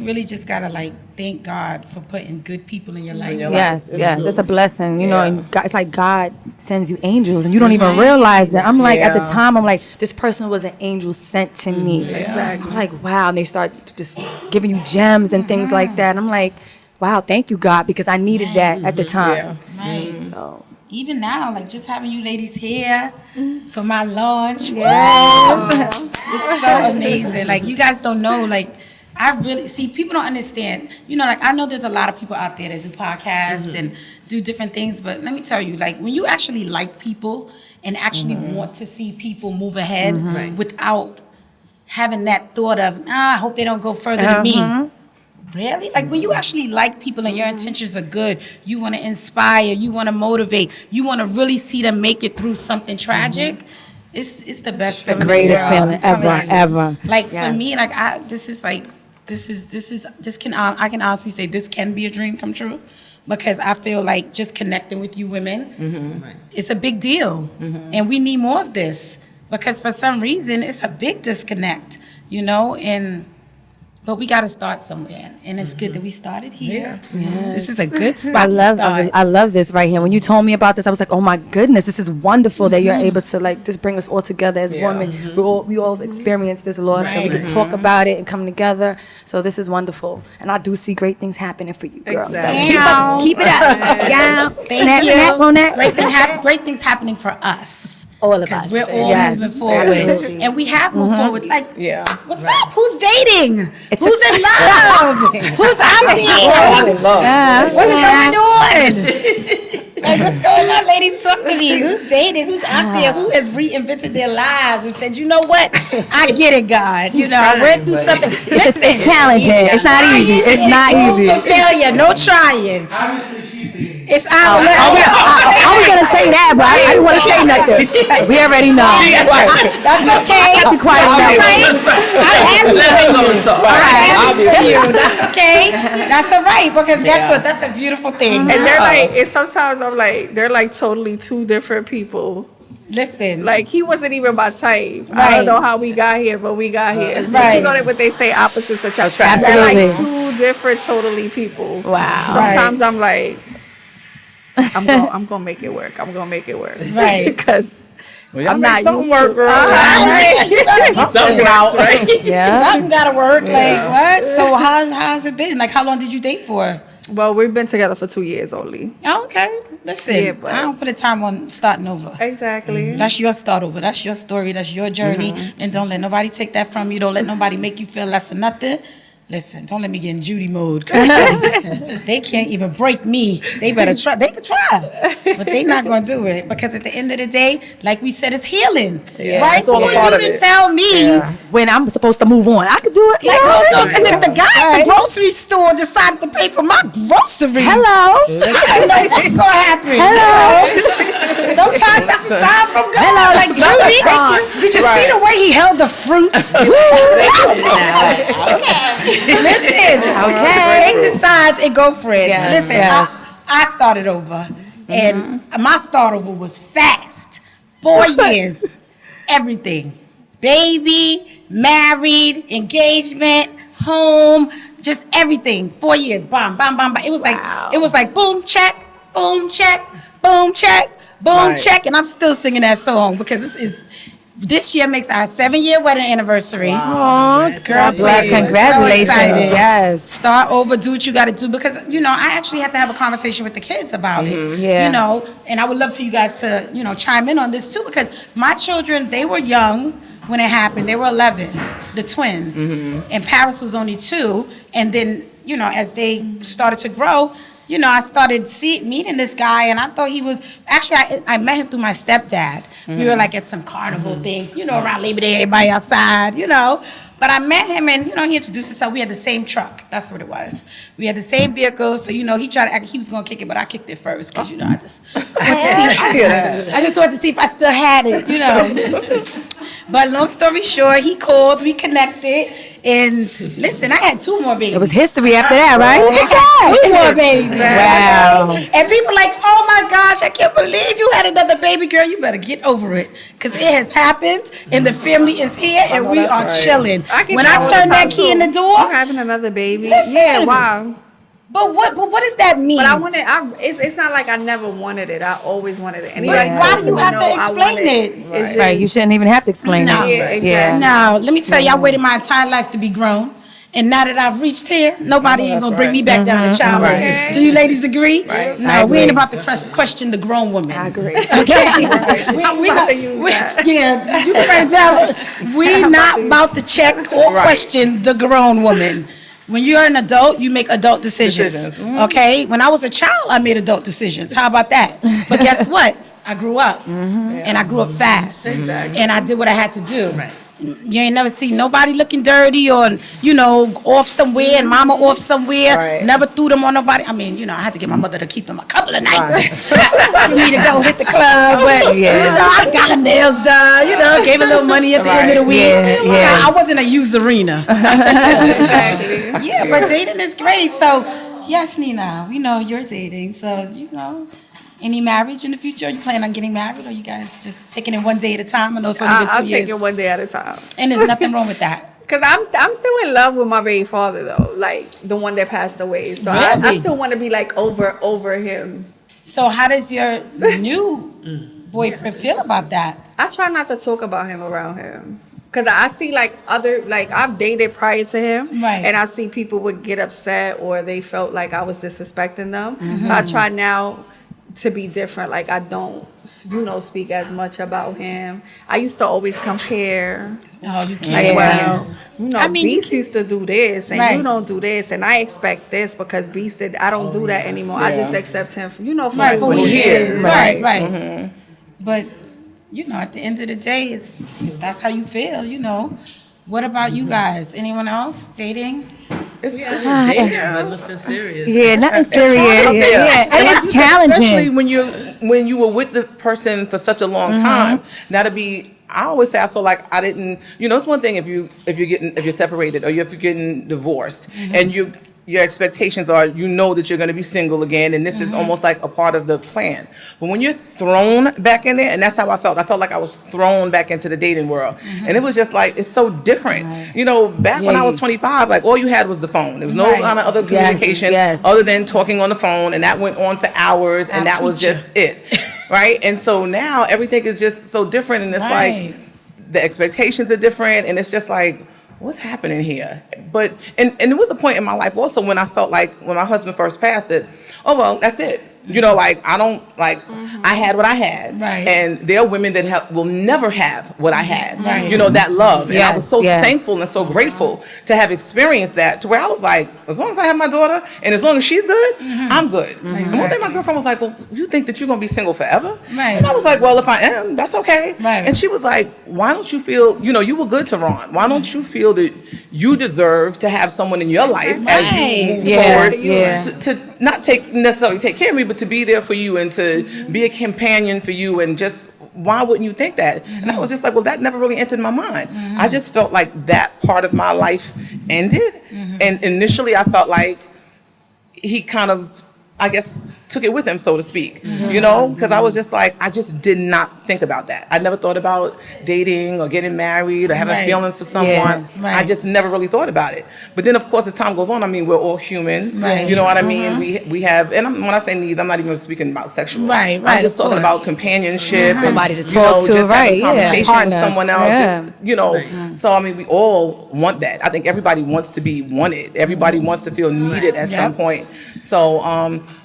really just gotta thank God for putting good people in your life. Yes, it's a blessing. And God, it's like God sends you angels, and you don't even realize that. I'm like, at the time, I'm like, this person was an angel sent to me. Exactly. I'm like, wow, and they start just giving you gems and things like that. And I'm like, wow, thank you, God, because I needed that at the time. Right. So. Even now, just having you ladies here for my launch. Wow. It's so amazing. You guys don't know, I really, see, people don't understand. I know there's a lot of people out there that do podcasts and do different things, but let me tell you, when you actually like people and actually want to see people move ahead without having that thought of, I hope they don't go further than me. Really? When you actually like people and your intentions are good, you want to inspire, you want to motivate, you want to really see them make it through something tragic, it's the best feeling. The greatest in the world. feeling ever. For me, I can honestly say this can be a dream come true, because I feel like just connecting with you women, it's a big deal. And we need more of this, because for some reason it's a big disconnect, but we got to start somewhere, and it's good that we started here. Yeah. This is a good spot I love this right here. When you told me about this, I was like, oh my goodness, this is wonderful that you're able to just bring us all together as women. We all experienced this loss, and we can talk about it and come together. So this is wonderful, and I do see great things happening for you, girls. Exactly. So keep it up. Yeah. Snap on that. Great things happening for us. All of us. Because we're all moving forward. Absolutely. And we have moved forward. What's up? Who's dating? It's Who's in love? Who's out there? What's going on? What's going on, ladies? Talk to me. Who's dating? Who's out there? Who has reinvented their lives and said, you know what? I get it, God. I went through something. It's challenging. It's not easy. It's not easy. No failure. No trying. Obviously, she's dating. It's our I was gonna say that, but I didn't want to say nothing. We already know. That's okay. I kept it quiet. I'm happy Let her know, so. for you. That's okay. That's all right, because guess what? That's a beautiful thing. And they're like, and sometimes I'm like, they're like totally two different people. Listen. Like, he wasn't even my type. I Right. don't know how we got here, but we got here. But Right. you know what they say, opposites attract. Absolutely. They're like two different totally people. Wow. Sometimes I'm like, I'm gonna make it work. I'm gonna make it work. Right. Because Well, I'm not something used work, to. girl. You gotta Something out, right? Yeah. Something gotta work. Like what? So how's it been? Like how long did you date for? Well, we've been together for 2 years only. Oh, okay. Listen, Yeah, but- I don't put a time on starting over. Exactly. That's your start over. That's your story. That's your journey. And don't let nobody take that from you. Don't let nobody make you feel less than nothing. Listen, don't let me get in Judy mode. 'Cause they can't even break me. They better try. They can try, but they not gonna do it because at the end of the day, like we said, it's healing, right? it's all a Who part you of to it. tell me? When I'm supposed to move on, I could do it. Like, hold on, because if the guy at the Right. grocery store decided to pay for my groceries, Hello. I don't know what's gonna happen. Hello. Sometimes that's a sign from God. Hello, like Judy. Did you see the way he held the fruits? Listen, Okay. take the sides and go for it. Yes, Listen, yes. I started over, and my start over was fast. 4 years, everything, baby, married, engagement, home, just everything. 4 years, bam, bam, bam, bam. It was like boom, check, boom, check, boom, check, boom, Right. check, and I'm still singing that song because this year makes our 7-year wedding anniversary. Aw, Girl, God bless. please. Congratulations. So excited. Yes. Start over, do what you got to do because I actually had to have a conversation with the kids about it. Yeah. And I would love for you guys to chime in on this too because my children, they were young when it happened. They were 11, the twins, and Paris was only 2. And then as they started to grow, I started meeting this guy, and I thought he was actually I met him through my stepdad. We were like at some carnival things, around Labor Day, everybody outside, But I met him, and he introduced himself. We had the same truck. That's what it was. We had the same vehicle. So he tried to act. He was gonna kick it, but I kicked it first because I just wanted to see. I just wanted to see if I still had it, But long story short, he called. We connected. And listen, I had 2 more babies. It was history after that, right? Look at I had that. 2 more babies. Wow. And people like, oh my gosh, I can't believe you had another baby girl. You better get over it. Because it has happened, and the family is here, and we are chilling. When I turn that key in the door, I'm having another baby. Listen. Yeah, wow. but what does that mean? But it's not like I never wanted it. I always wanted it. Anybody But why close do you me have know to I explain want it? It's just, Right, you shouldn't even have to explain No. it. Yeah, exactly. Now, let me tell you, I waited my entire life to be grown. And now that I've reached here, nobody ain't gonna bring me back down to childhood. Right. Do you ladies agree? Right. No, we ain't about to question the grown woman. I agree. Okay. I'm about to use that. Yeah, you can write it down. We not about to check or question the grown woman. When you're an adult, you make adult decisions. Okay? When I was a child, I made adult decisions. How about that? But guess what? I grew up. And I grew up fast. Exactly. And I did what I had to do. Right. You ain't never seen nobody looking dirty or, off somewhere and mama off somewhere. Right. Never threw them on nobody. I mean, I had to get my mother to keep them a couple of nights for me to go hit the club. But, I got her nails done, gave a little money at the end of the week. Yeah. I wasn't a userina. Exactly. Yeah, but dating is great. So, yes, Nina, we know you're dating. So, any marriage in the future? You plan on getting married, or you guys just taking it one day at a time? I know it's only been 2 I'll years. take it one day at a time. And there's nothing wrong with that. Cause I'm still in love with my baby father though, like the one that passed away. So I Really? still want to be like over him. So how does your new boyfriend feel about that? I try not to talk about him around him. Cause I see I've dated prior to him, Right. and I see people would get upset or they felt like I was disrespecting them. So I try now to be different. Like I don't, speak as much about him. I used to always compare. Oh, you Like, can't. well, I mean, Beast used to do this, and Right. you don't do this, and I expect this because Beast did. I don't do that anymore. I just accept him, for Right, who he is. Right. Right. But, at the end of the day, that's how you feel, What about you guys? Anyone else dating? It's Dating, but nothing serious. Yeah, nothing hard serious. out there. Yeah, and like it's you said, especially challenging. when you were with the person for such a long time. Now to be, I always say I feel like I didn't. You know, it's one thing if you're separated or if you're getting divorced and your expectations are, you know, that you're going to be single again, and this is almost like a part of the plan. But when you're thrown back in there, and that's how I felt. I felt like I was thrown back into the dating world, and it was just like it's so different. You know, back when I was 25, like all you had was the phone. There was no kind of other communication other than talking on the phone, and that went on for hours, and that was just it, right? And so now everything is just so different, and it's like the expectations are different, and it's just like, what's happening here? But and there was a point in my life also when I felt like when my husband first passed it, oh well, that's it. You know, like I don't like I had what I had, and there are women that will never have what I had. You know, that love, and I was so thankful and so grateful to have experienced that. To where I was like, as long as I have my daughter, and as long as she's good, I'm good. And one thing my girlfriend was like, well, you think that you're gonna be single forever? And I was like, well, if I am, that's okay. And she was like, why don't you feel? You know, you were good to Ron. Why don't you feel that you deserve to have someone in your life as you move forward to not necessarily take care of me, but to be there for you and to be a companion for you, and just why wouldn't you think that? And I was just like, well, that never really entered my mind. I just felt like that part of my life ended, and initially I felt like he kind of, I guess, took it with him, so to speak, you know, because I was just like, I just did not think about that. I never thought about dating or getting married or having feelings for someone. I just never really thought about it. But then, of course, as time goes on, I mean, we're all human. You know what I mean? We have, and when I say needs, I'm not even speaking about sexual. I'm just talking about companionship. Somebody to and, talk to, just having a conversation partner. with someone else. Just, you know, so I mean, we all want that. I think everybody wants to be wanted. Everybody wants to feel needed at some point. So,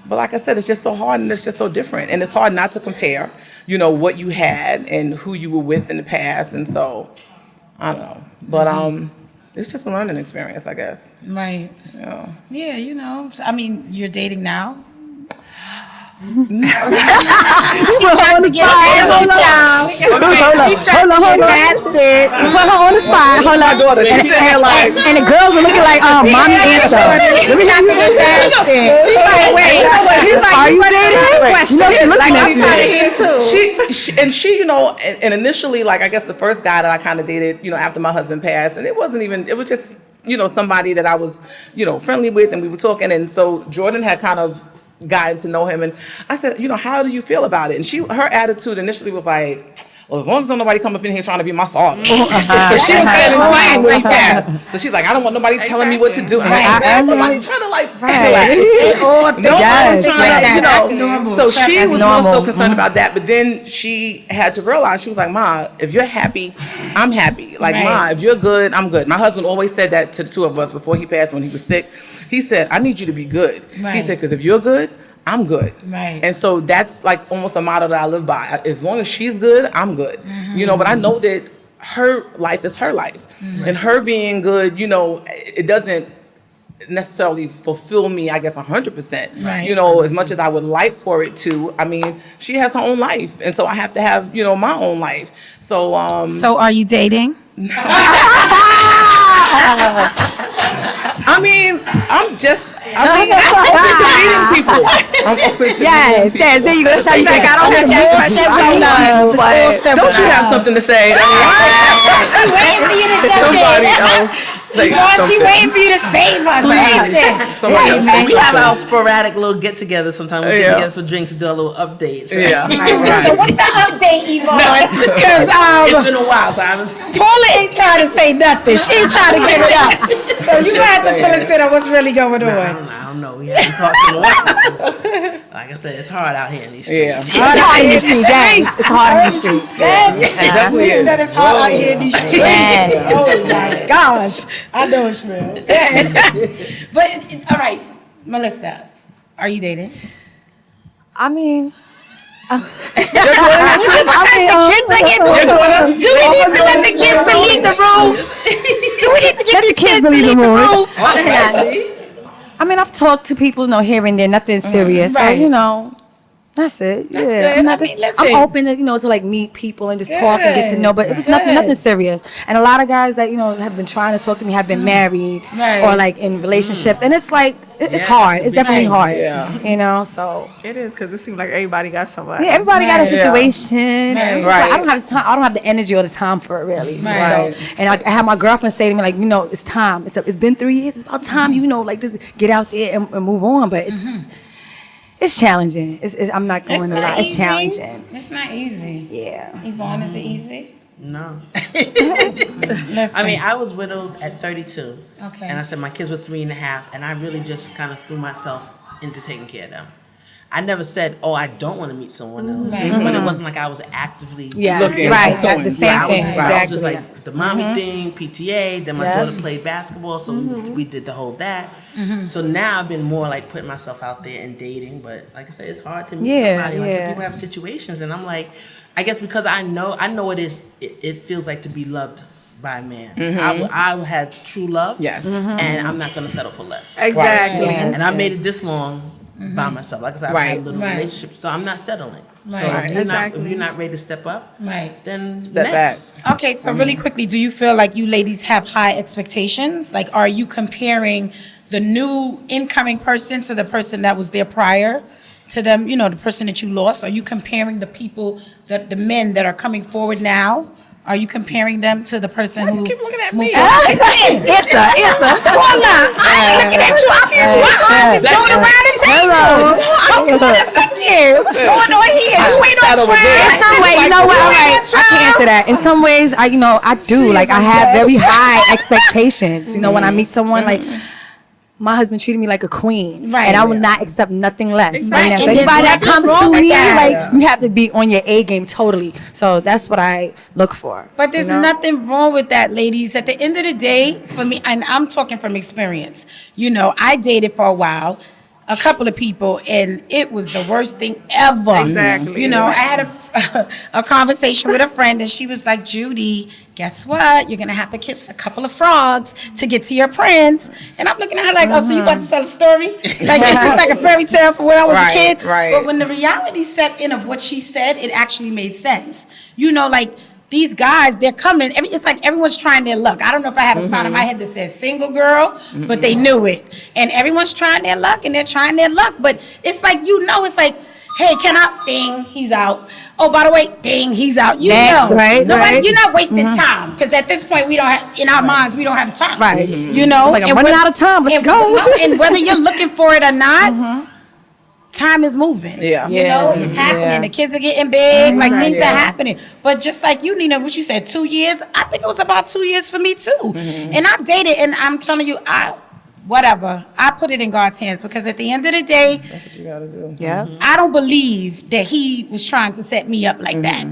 but like I said, it's just so hard, and it's just so different. And it's hard not to compare, you know, what you had and who you were with in the past. And so, I don't know. But it's just a learning experience, I guess. Yeah, you know. So, I mean, you're dating now? She trying to get past it, y'all. She trying to get past it. Put her on the spot. Hold on. Daughter, she's sitting there like, And the girls are looking like, mommy answer. Let me trying to get past it. She's like, wait. She's like, are you dating? You know, she looking at you. She, you know, and initially, like, I guess the first guy that I kind of dated, you know, after my husband passed, and it was just, you know, somebody that I was, you know, friendly with, and we were talking, and so Jordan had kind of gotten to know him, and I said, you know, how do you feel about it? And her attitude initially was like, well, as long as nobody come up in here trying to be my father. But she was 17 when he passed. So she's like, I don't want nobody telling me what to do. And nobody trying to like nobody's trying to, you know. That's normal. So she was more so concerned about that. But then she had to realize, she was like, Ma, if you're happy, I'm happy. Like, Ma, if you're good, I'm good. My husband always said that to the two of us before he passed when he was sick. He said, I need you to be good. He said, because if you're good, I'm good. And so that's like almost a motto that I live by. As long as she's good, I'm good. You know, but I know that her life is her life. And her being good, you know, it doesn't necessarily fulfill me, I guess, 100%. You know, as much as I would like for it to. I mean, she has her own life. And so I have to have, you know, my own life. So, So are you dating? I mean, I'm open to meeting people. I'm open to meeting people. There you go. That's how you think. I don't have Don't you have something to say? She waiting for you to jump in. Somebody else say something. She waiting for you to save us. We have our sporadic little get-together sometimes. We get together for drinks and do a little update. So. So what's the update, Yvonne? Because it's been a while, so I was... Paula ain't trying to say nothing. She ain't trying to give it up. So you have to fill us in on what's really going on. I don't know. We haven't talked in a while. Like I said, it's hard out here in these streets. It's hard in the streets. It's hard in the streets. She said it's hard out here in these streets. Oh my gosh. I know it's real. But, all right, Melissa, are you dating? I mean... Do we need to let the kids to leave the room? Do we need to get these kids to leave the room? I mean, I've talked to people, here and there, nothing serious. So, That's it. That's yeah, good. I'm not I mean, just. listen. I'm open to to like meet people and just talk and get to know. But it was nothing serious. And a lot of guys that have been trying to talk to me have been married or like in relationships, and it's like it's hard. It's definitely hard. Yeah. So It is because it seems like everybody got somebody. yeah, everybody got a Right. situation. And it's like, Right. I don't have time. I don't have the energy or the time for it really. Right. So, and I had my girlfriend say to me like, it's time. It's been 3 years. It's about time. Like just get out there and move on. But it's challenging. I'm not going to lie. It's easy. challenging. It's not easy. Yeah. Yvonne, is it easy? No. Listen. I mean, I was widowed at 32. Okay. And I said my kids were 3.5, and I really just kind of threw myself into taking care of them. I never said, oh, I don't want to meet someone else. Right. But it wasn't like I was actively Looking right. for someone. The same I was, thing. I Exactly. was just like the mommy thing, PTA. Then my Yeah. daughter played basketball, so we did the whole that. So now I've been more like putting myself out there and dating. But like I said, it's hard to meet somebody. Like some people have situations, and I'm like, I guess because I know it feels like to be loved by a man. I had true love. Yes. And I'm not gonna settle for less. Exactly. Yes. And I made it this long by myself. Like I said, I've had little Right. relationships, so I'm not settling. So Right. if you're not ready to step up, Right. then Step next. Okay, so really quickly, do you feel like you ladies have high expectations? Like, are you comparing the new incoming person to the person that was there prior to them, the person that you lost? Are you comparing the people, the men that are coming forward now? Are you comparing them to the person who keep looking at moved me? forward? It's a. Hold on. I ain't looking at you. I'm here. My eyes is going around the table. I'm here. What's going on here? You ain't on track. In some way, you know what? All right, I can answer that. In some ways, I do. Like I have very high expectations. When I meet someone, like my husband treated me like a queen, Right. and I would not accept nothing less. Right. So And anybody there's that comes nothing to wrong with me, that. like you have to be on your A game totally. So that's what I look for. But there's nothing wrong with that, ladies. At the end of the day, for me, and I'm talking from experience, I dated for a while, a couple of people, and it was the worst thing ever. Exactly. I had a conversation with a friend, and she was like, Judy, guess what? You're going to have to kiss a couple of frogs to get to your prince. And I'm looking at her like, oh, so you about to tell a story? Like, is this like a fairy tale from when I was a kid? Right. But when the reality set in of what she said, it actually made sense. Like, these guys, they're coming. It's like everyone's trying their luck. I don't know if I had a sign in my head that said single girl, but they knew it. And everyone's trying their luck, and they're trying their luck. But it's like, it's like, hey, can I? Ding, he's out. Oh, by the way, ding, he's out. Next, right, right. You're not wasting time. Because at this point, we don't have, in our minds, we don't have time. Right. Like, I'm running out of time. Let's go. And whether you're looking for it or not, time is moving. Yeah. It's happening. The kids are getting big. Like, things Yeah. are happening. But just like you, Nina, what you said, 2 years, I think it was about 2 years for me, too. And I dated, and I'm telling you, whatever. I put it in God's hands because at the end of the day, That's what you gotta do. Yeah. I don't believe that he was trying to set me up like that.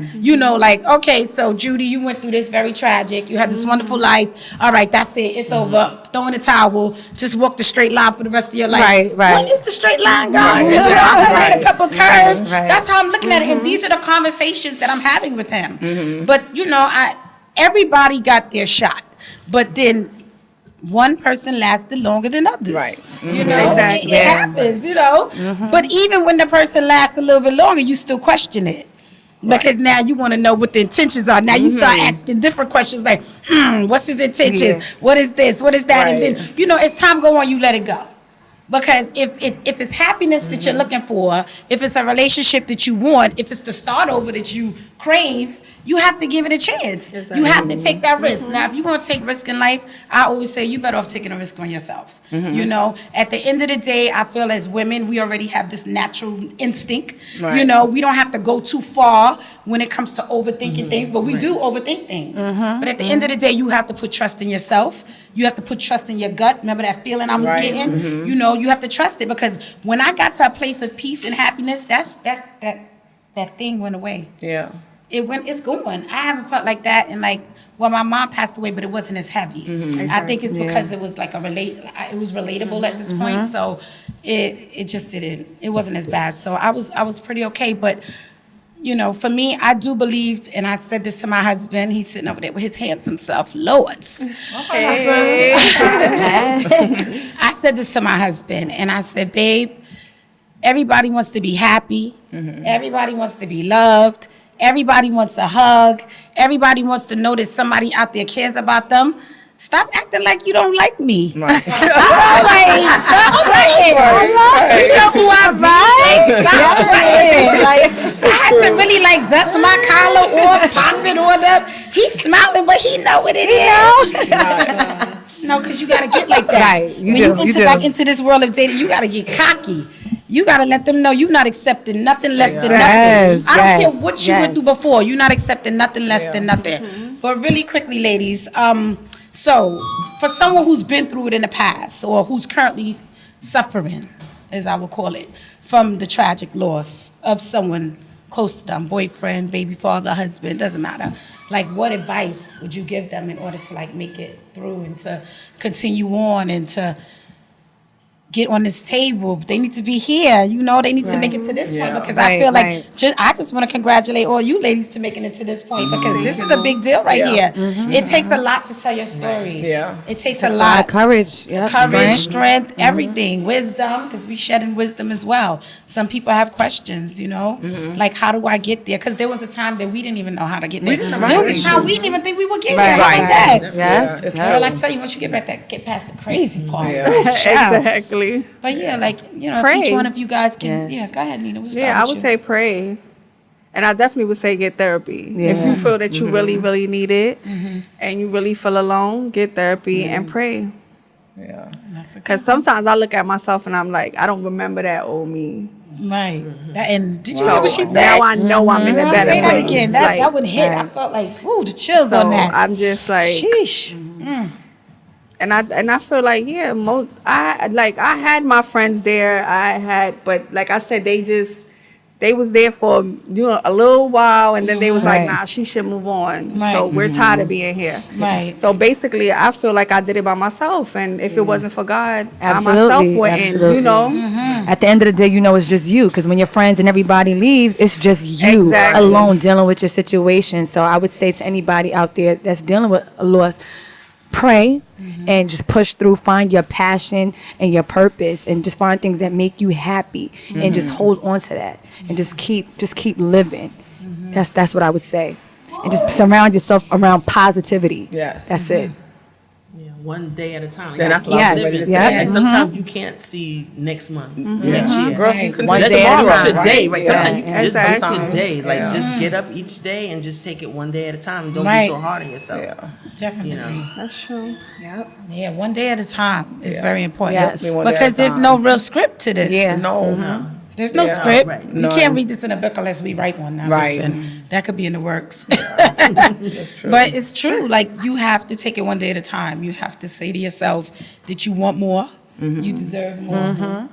Like, okay, so Judy, you went through this very tragic. You had this wonderful life. All right, that's it. It's over. Throw in the towel. Just walk the straight line for the rest of your life. Right. What is the straight line, God? Because I made a couple curves. Right. That's how I'm looking at it. And these are the conversations that I'm having with him. But, everybody got their shot. But then one person lasted longer than others. Right. Exactly. It happens, But even when the person lasts a little bit longer, you still question it. Because now you want to know what the intentions are. Now you start asking different questions like, what's his intentions? Yeah. What is this? What is that? Right. And then, as time go on, you let it go. Because if it's happiness that you're looking for, if it's a relationship that you want, if it's the start over that you crave, you have to give it a chance. You have to take that risk. Now, if you're going to take risk in life, I always say you better off taking a risk on yourself. At the end of the day, I feel as women, we already have this natural instinct. Right. We don't have to go too far when it comes to overthinking things, but we do overthink things. But at the end of the day, you have to put trust in yourself. You have to put trust in your gut. Remember that feeling I was Right. getting? You have to trust it because when I got to a place of peace and happiness, that thing went away. Yeah. It's gone. I haven't felt like that in my mom passed away, but it wasn't as heavy. I think it's because it was like it was relatable at this point. So it just it wasn't as bad. So I was pretty okay. But for me, I do believe, and I said this to my husband, he's sitting over there with his handsome self, Lords. I said this to my husband, and I said, babe, Everybody wants to be happy. Everybody wants to be loved. Everybody wants a hug. Everybody wants to know that somebody out there cares about them. Stop acting like you don't like me. Right. Stop playing. You know who I be. Stop playing. Like, I had to really like dust my collar off, pop it on up. He's smiling, but he know what it is. No, because you got to get like that. Right, you when do, you you enter do. back into this world of dating, you got to get cocky. You got to let them know you're not accepting nothing less than Yes, nothing. I don't yes, care what you went through before. You're not accepting nothing less than nothing. But really quickly, ladies, so for someone who's been through it in the past or who's currently suffering, as I would call it, from the tragic loss of someone close to them, boyfriend, baby father, husband, doesn't matter. Like, what advice would you give them in order to like make it through and to continue on and to get on this table? They need to be here, you know, they need to make it to this point, because I feel like I just want to congratulate all you ladies to making it to this point, because this is a big deal right here. It takes a lot to tell your story. It takes a lot. Courage. Courage, strength, everything, wisdom, because we shedding wisdom as well. Some people have questions, you know, like, how do I get there? Because there was a time that we didn't even know how to get there. There was a time we didn't even think we would get there like that. Yes. Girl, I tell you, once you get past the crazy part. Exactly. But yeah, like, you know, Pray. if each one of you guys can, go ahead, Nina. We'll start Yeah, I with would you. say pray. And I definitely would say get therapy. If you feel that you really, really need it and you really feel alone, get therapy and pray. Yeah. Because sometimes I look at myself and I'm like, I don't remember that old me. Right. And did you So hear what she said? now I know I'm in a Girl, better say that place. again. That would hit. I felt like, ooh, the chills So on that. I'm just like, Sheesh. and I feel like, yeah, I had my friends there. But like I said, they was there for a little while, and then they was like, nah, she should move on. Right. So we're tired of being here. Right. So basically, I feel like I did it by myself, and if it wasn't for God, Absolutely, I myself wouldn't. absolutely. You know. At the end of the day, you know it's just you, because when your friends and everybody leaves, it's just you Exactly. alone dealing with your situation. So I would say to anybody out there that's dealing with a loss, pray and just push through, find your passion and your purpose, and just find things that make you happy, and just hold on to that, and just keep living. That's what I would say. And just surround yourself around positivity. Yes. That's it. Yeah, one day at a time. Yeah, that's what I was ready to say. And sometimes you can't see next month, next year. Girls, you can One take day at a tomorrow, time. Today, right? Yeah. Sometimes you can just Exactly. do today. Like, just get up each day and just take it one day at a time. Don't Right. be so hard on yourself. Yeah. Definitely. You know. That's true. Yeah, one day at a time is very important. Yes. One day at Because a there's time. no real script to this. Yeah. No. There's no Yeah. script. Right. You None. can't read this in a book unless we write one now. Right. Listen, that could be in the works. That's true. But it's true. Like, you have to take it one day at a time. You have to say to yourself that you want more. You deserve more.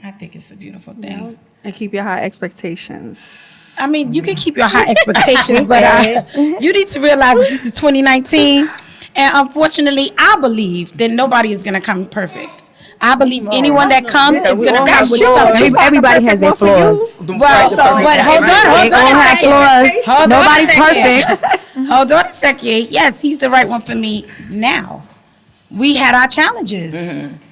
I think it's a beautiful thing. And keep your high expectations. I mean, you can keep your high expectations, but you need to realize that this is 2019. And unfortunately, I believe that nobody is going to come perfect. I believe anyone that comes is going to come with something. Everybody has their flaws. Well, but hold on They all have a second. flaws. Hold on a Nobody's second. perfect. Hold on a second. Yes, he's the right one for me now. We had our challenges.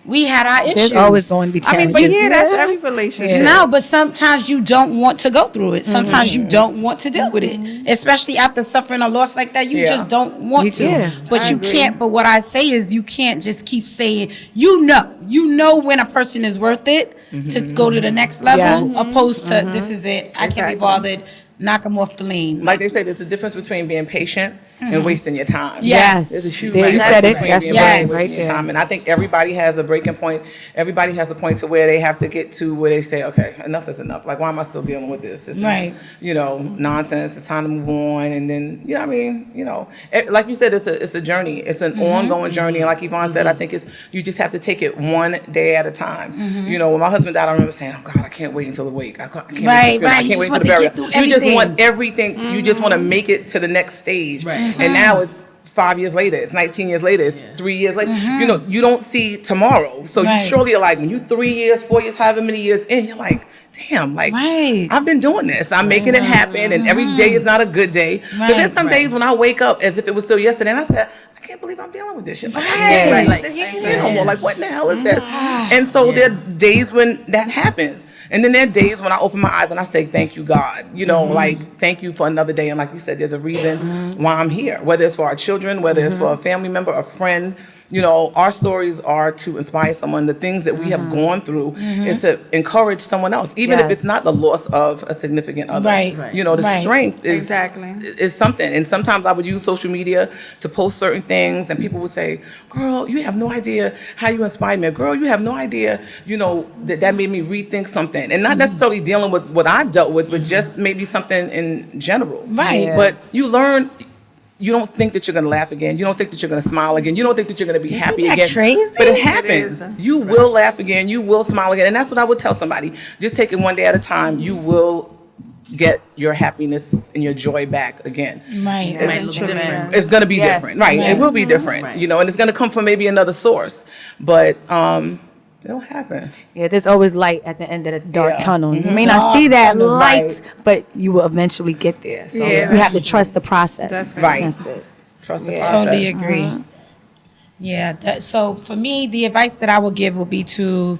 We had our issues. There's always going to be I mean, challenges. but yeah, that's every relationship. No, but sometimes you don't want to go through it. Sometimes you don't want to deal with it. Especially after suffering a loss like that, you Yeah. just don't want to. Yeah. But you can't, but what I say is you can't just keep saying, you know when a person is worth it to go to the next level, Yes. opposed to this is it, I can't Exactly. be bothered, knock them off the lane. Like they say, there's a difference between being patient and wasting your time. Yes. There's a huge There you difference said it. between That's being the patient word and right wasting your there. time. And I think everybody has a breaking point. Everybody has a point to where they have to get to where they say, okay, enough is enough. Like, why am I still dealing with this? This Right. is, nonsense. It's time to move on. And then, like you said, it's a journey. It's an ongoing journey. And like Yvonne said, I think you just have to take it one day at a time. When my husband died, I remember saying, oh God, I can't wait until the wake. I can't wait Right, until the funeral. right. I You can't just wait want until the to burial. get through You just everything. want everything. You just want to make it to the next stage. Right. And now it's 5 years later, it's 19 years later, it's 3 years later. You don't see tomorrow. So Right. you surely are like, when you 3 years, 4 years, however many years in, you're like, damn, like, Right. I've been doing this. I'm making it happen, and every day is not a good day. Because there's some days when I wake up as if it was still yesterday, and I said, I can't believe I'm dealing with this shit. Right. Like, he ain't here no more. Like, what in the hell is this? And so there are days when that happens. And then there are days when I open my eyes and I say, thank you, God. You know, like, thank you for another day. And like you said, there's a reason why I'm here, whether it's for our children, whether it's for a family member, a friend. You know, our stories are to inspire someone. The things that we have gone through is to encourage someone else, even if Yes. it's not the loss of a significant other. Right. You know, the Right. strength is, Exactly. is something. And sometimes I would use social media to post certain things, and people would say, girl, you have no idea how you inspired me. Girl, you have no idea, you know, that made me rethink something. And not necessarily dealing with what I've dealt with, but just maybe something in general. Right. Yeah. But you learn. You don't think that you're going to laugh again. You don't think that you're going to smile again. You don't think that you're going to be happy that again. crazy? But it It happens. is. You will laugh again. You will smile again. And that's what I would tell somebody. Just take it one day at a time. You will get your happiness and your joy back again. Right. It might look different. It's going to be Yes. different. Right. It will be different. Right. You know, and it's going to come from maybe another source. But it'll happen. Yeah, there's always light at the end of the dark Yeah. tunnel. You may not see that tunnel, light, right. but you will eventually get there. So Yeah, you have to that's trust the process. Definitely. Right. That's it. Trust the Totally process. agree. Yeah. So for me, the advice that I would give would be to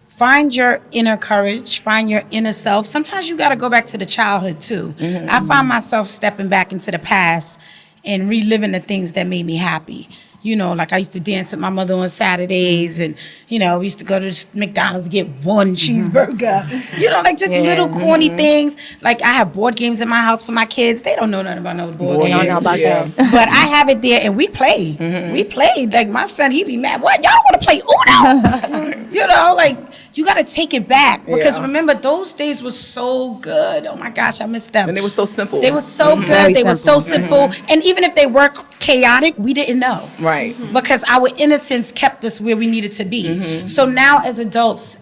find your inner courage, find your inner self. Sometimes you got to go back to the childhood too. I find myself stepping back into the past and reliving the things that made me happy. You know, like I used to dance with my mother on Saturdays, and you know, we used to go to McDonald's to get one cheeseburger. You know, like just little corny things. Like I have board games in my house for my kids. They don't know nothing about no board They games. don't know about Yeah. that. But I have it there, and we play. We played. Like my son, he be mad. What, y'all don't want to play Uno? You know, like you got to take it back because Yeah. remember those days were so good. Oh my gosh, I miss them. And they were so simple. They were so good. Very They were so simple. simple. And even if they were chaotic, we didn't know. Right. Because our innocence kept us where we needed to be. So now as adults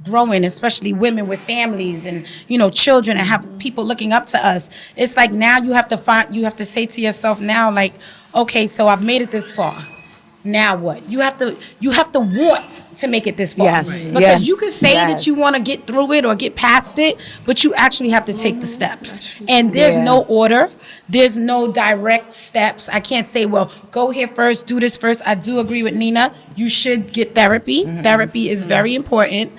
growing, especially women with families and, you know, children and have people looking up to us, it's like now you have to say to yourself now, like, okay, so I've made it this far. Now what? You have to want to make it this far. Yes. Because Yes. you can say that Yes. you want to get through it or get past it, but you actually have to take the steps. And there's Yeah. no order. There's no direct steps. I can't say, well, go here first, do this first. I do agree with Nina. You should get therapy. Therapy is very important.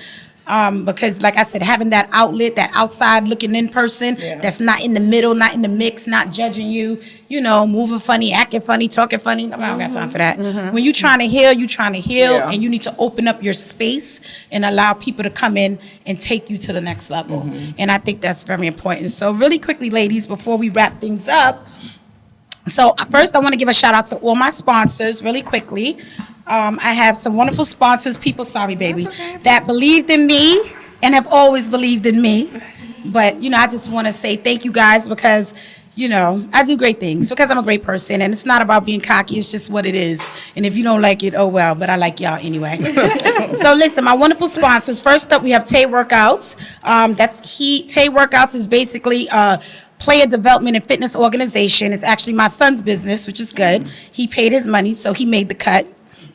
Because like I said, having that outlet, that outside looking in person, that's not in the middle, not in the mix, not judging you, you know, moving funny, acting funny, talking funny. No, I don't got time for that. When you're trying to heal, Yeah. and you need to open up your space and allow people to come in and take you to the next level. And I think that's very important. So really quickly, ladies, before we wrap things up, so first I want to give a shout out to all my sponsors really quickly. I have some wonderful sponsors, people, sorry baby, that believed in me and have always believed in me. But, you know, I just want to say thank you guys because, you know, I do great things because I'm a great person and it's not about being cocky, it's just what it is. And if you don't like it, oh well, but I like y'all anyway. So listen, my wonderful sponsors. First up, we have Tay Workouts. Tay Workouts is basically player development and fitness organization. It's actually my son's business, which is good. He paid his money, so he made the cut.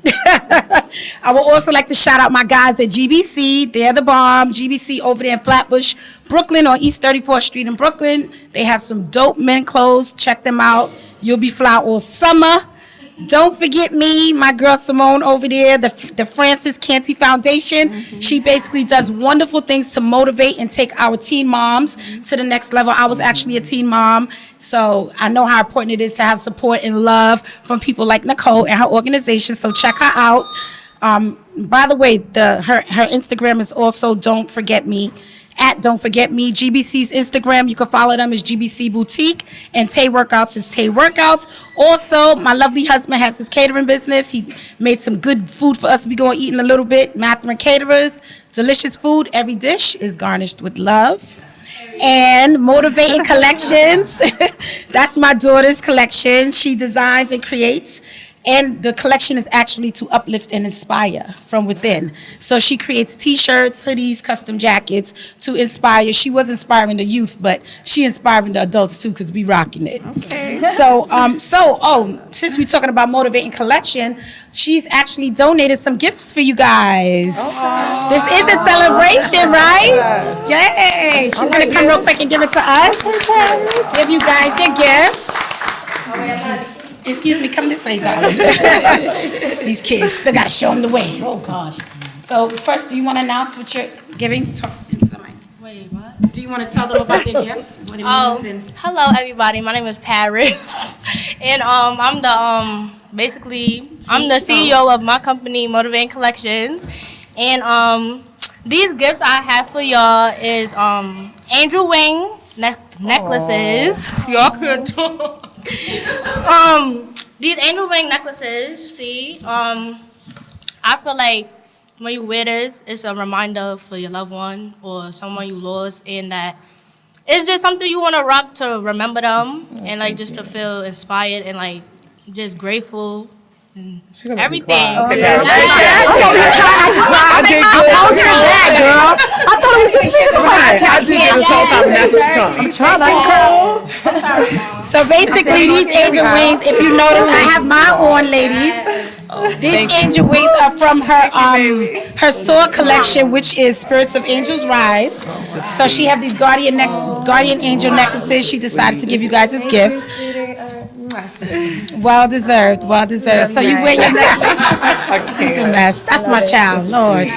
I would also like to shout out my guys at GBC. They're the bomb. GBC over there in Flatbush, Brooklyn, on East 34th Street in Brooklyn. They have some dope men clothes. Check them out. You'll be fly all summer. Don't forget me, my girl Simone over there, the Francis Canty Foundation. She basically does wonderful things to motivate and take our teen moms to the next level. I was actually a teen mom, so I know how important it is to have support and love from people like Nicole and her organization, so check her out. By the way, her Instagram is also Don't Forget Me. At Don't Forget Me. GBC's Instagram, you can follow them as GBC Boutique, and Tay Workouts is Tay Workouts. Also, my lovely husband has his catering business. He made some good food for us. We going to eat in a little bit. Matherin Caterers, delicious food. Every dish is garnished with love. And Motivating Collections, that's my daughter's collection. She designs and creates. And the collection is actually to uplift and inspire from within. So she creates t-shirts, hoodies, custom jackets to inspire. She was inspiring the youth, but she inspiring the adults too, because we rocking it. Okay. So, since we're talking about Motivating Collection, she's actually donated some gifts for you guys. This is a celebration, right? Yay! She's gonna come real quick and give it to us. Give you guys your gifts. Excuse me, come this way, darling. These kids, they gotta show them the way. Oh, gosh. So first, do you want to announce what you're giving? Talk into the mic. Wait, what? Do you want to tell them about their gift? What it means? And Hello everybody. My name is Paris, and I'm the basically I'm the CEO of my company, Motivating Collections, and these gifts I have for y'all is angel wing necklaces. Y'all could. These angel wing necklaces. See, I feel like when you wear this, it's a reminder for your loved one or someone you lost, and that it's just something you want to rock to remember them, and like just to feel inspired and like just grateful and everything. I did good. girl. I thought it was just me. I did good this whole time. That's what's coming. I'm trying not to cry. so basically, these angel wings, if you notice, I have mine on, ladies. These angel wings are from her sword collection, which is Spirits of Angels Rise. So she have these guardian angel necklaces. She decided to give you guys as gifts. Well deserved. So you wear your necklace. She's a mess. That's my child, Lord.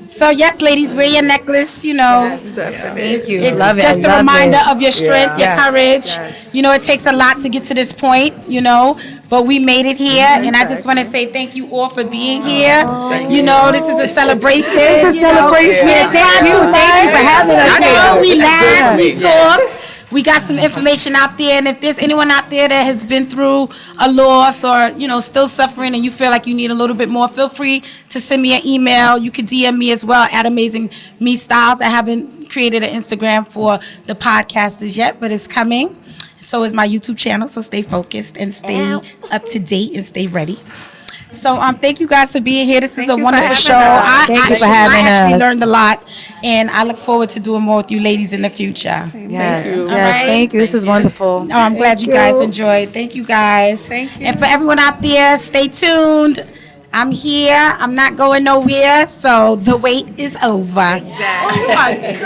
So yes, ladies, wear your necklace. You know, Thank you. it's Love it. just a Love reminder it. of your strength, your courage. You know, it takes a lot to get to this point. You know. But we made it here, and I just want to say thank you all for being here. You know, this is a celebration. It's a celebration. Thank you for having us here. We laughed, we talked. We got some information out there, and if there's anyone out there that has been through a loss or, you know, still suffering and you feel like you need a little bit more, feel free to send me an email. You can DM me as well at Amazing Me Styles. I haven't created an Instagram for the podcasters yet, but it's coming. So is my YouTube channel, so stay focused and stay up to date and stay ready. So thank you guys for being here. This is a wonderful show. Thank you for having I actually us. learned a lot, and I look forward to doing more with you ladies in the future. Yes, All yes, right. thank you. This was wonderful. Oh, I'm glad you guys enjoyed. Thank you guys. Thank you. And for everyone out there, stay tuned. I'm here. I'm not going nowhere, so the wait is over. Exactly.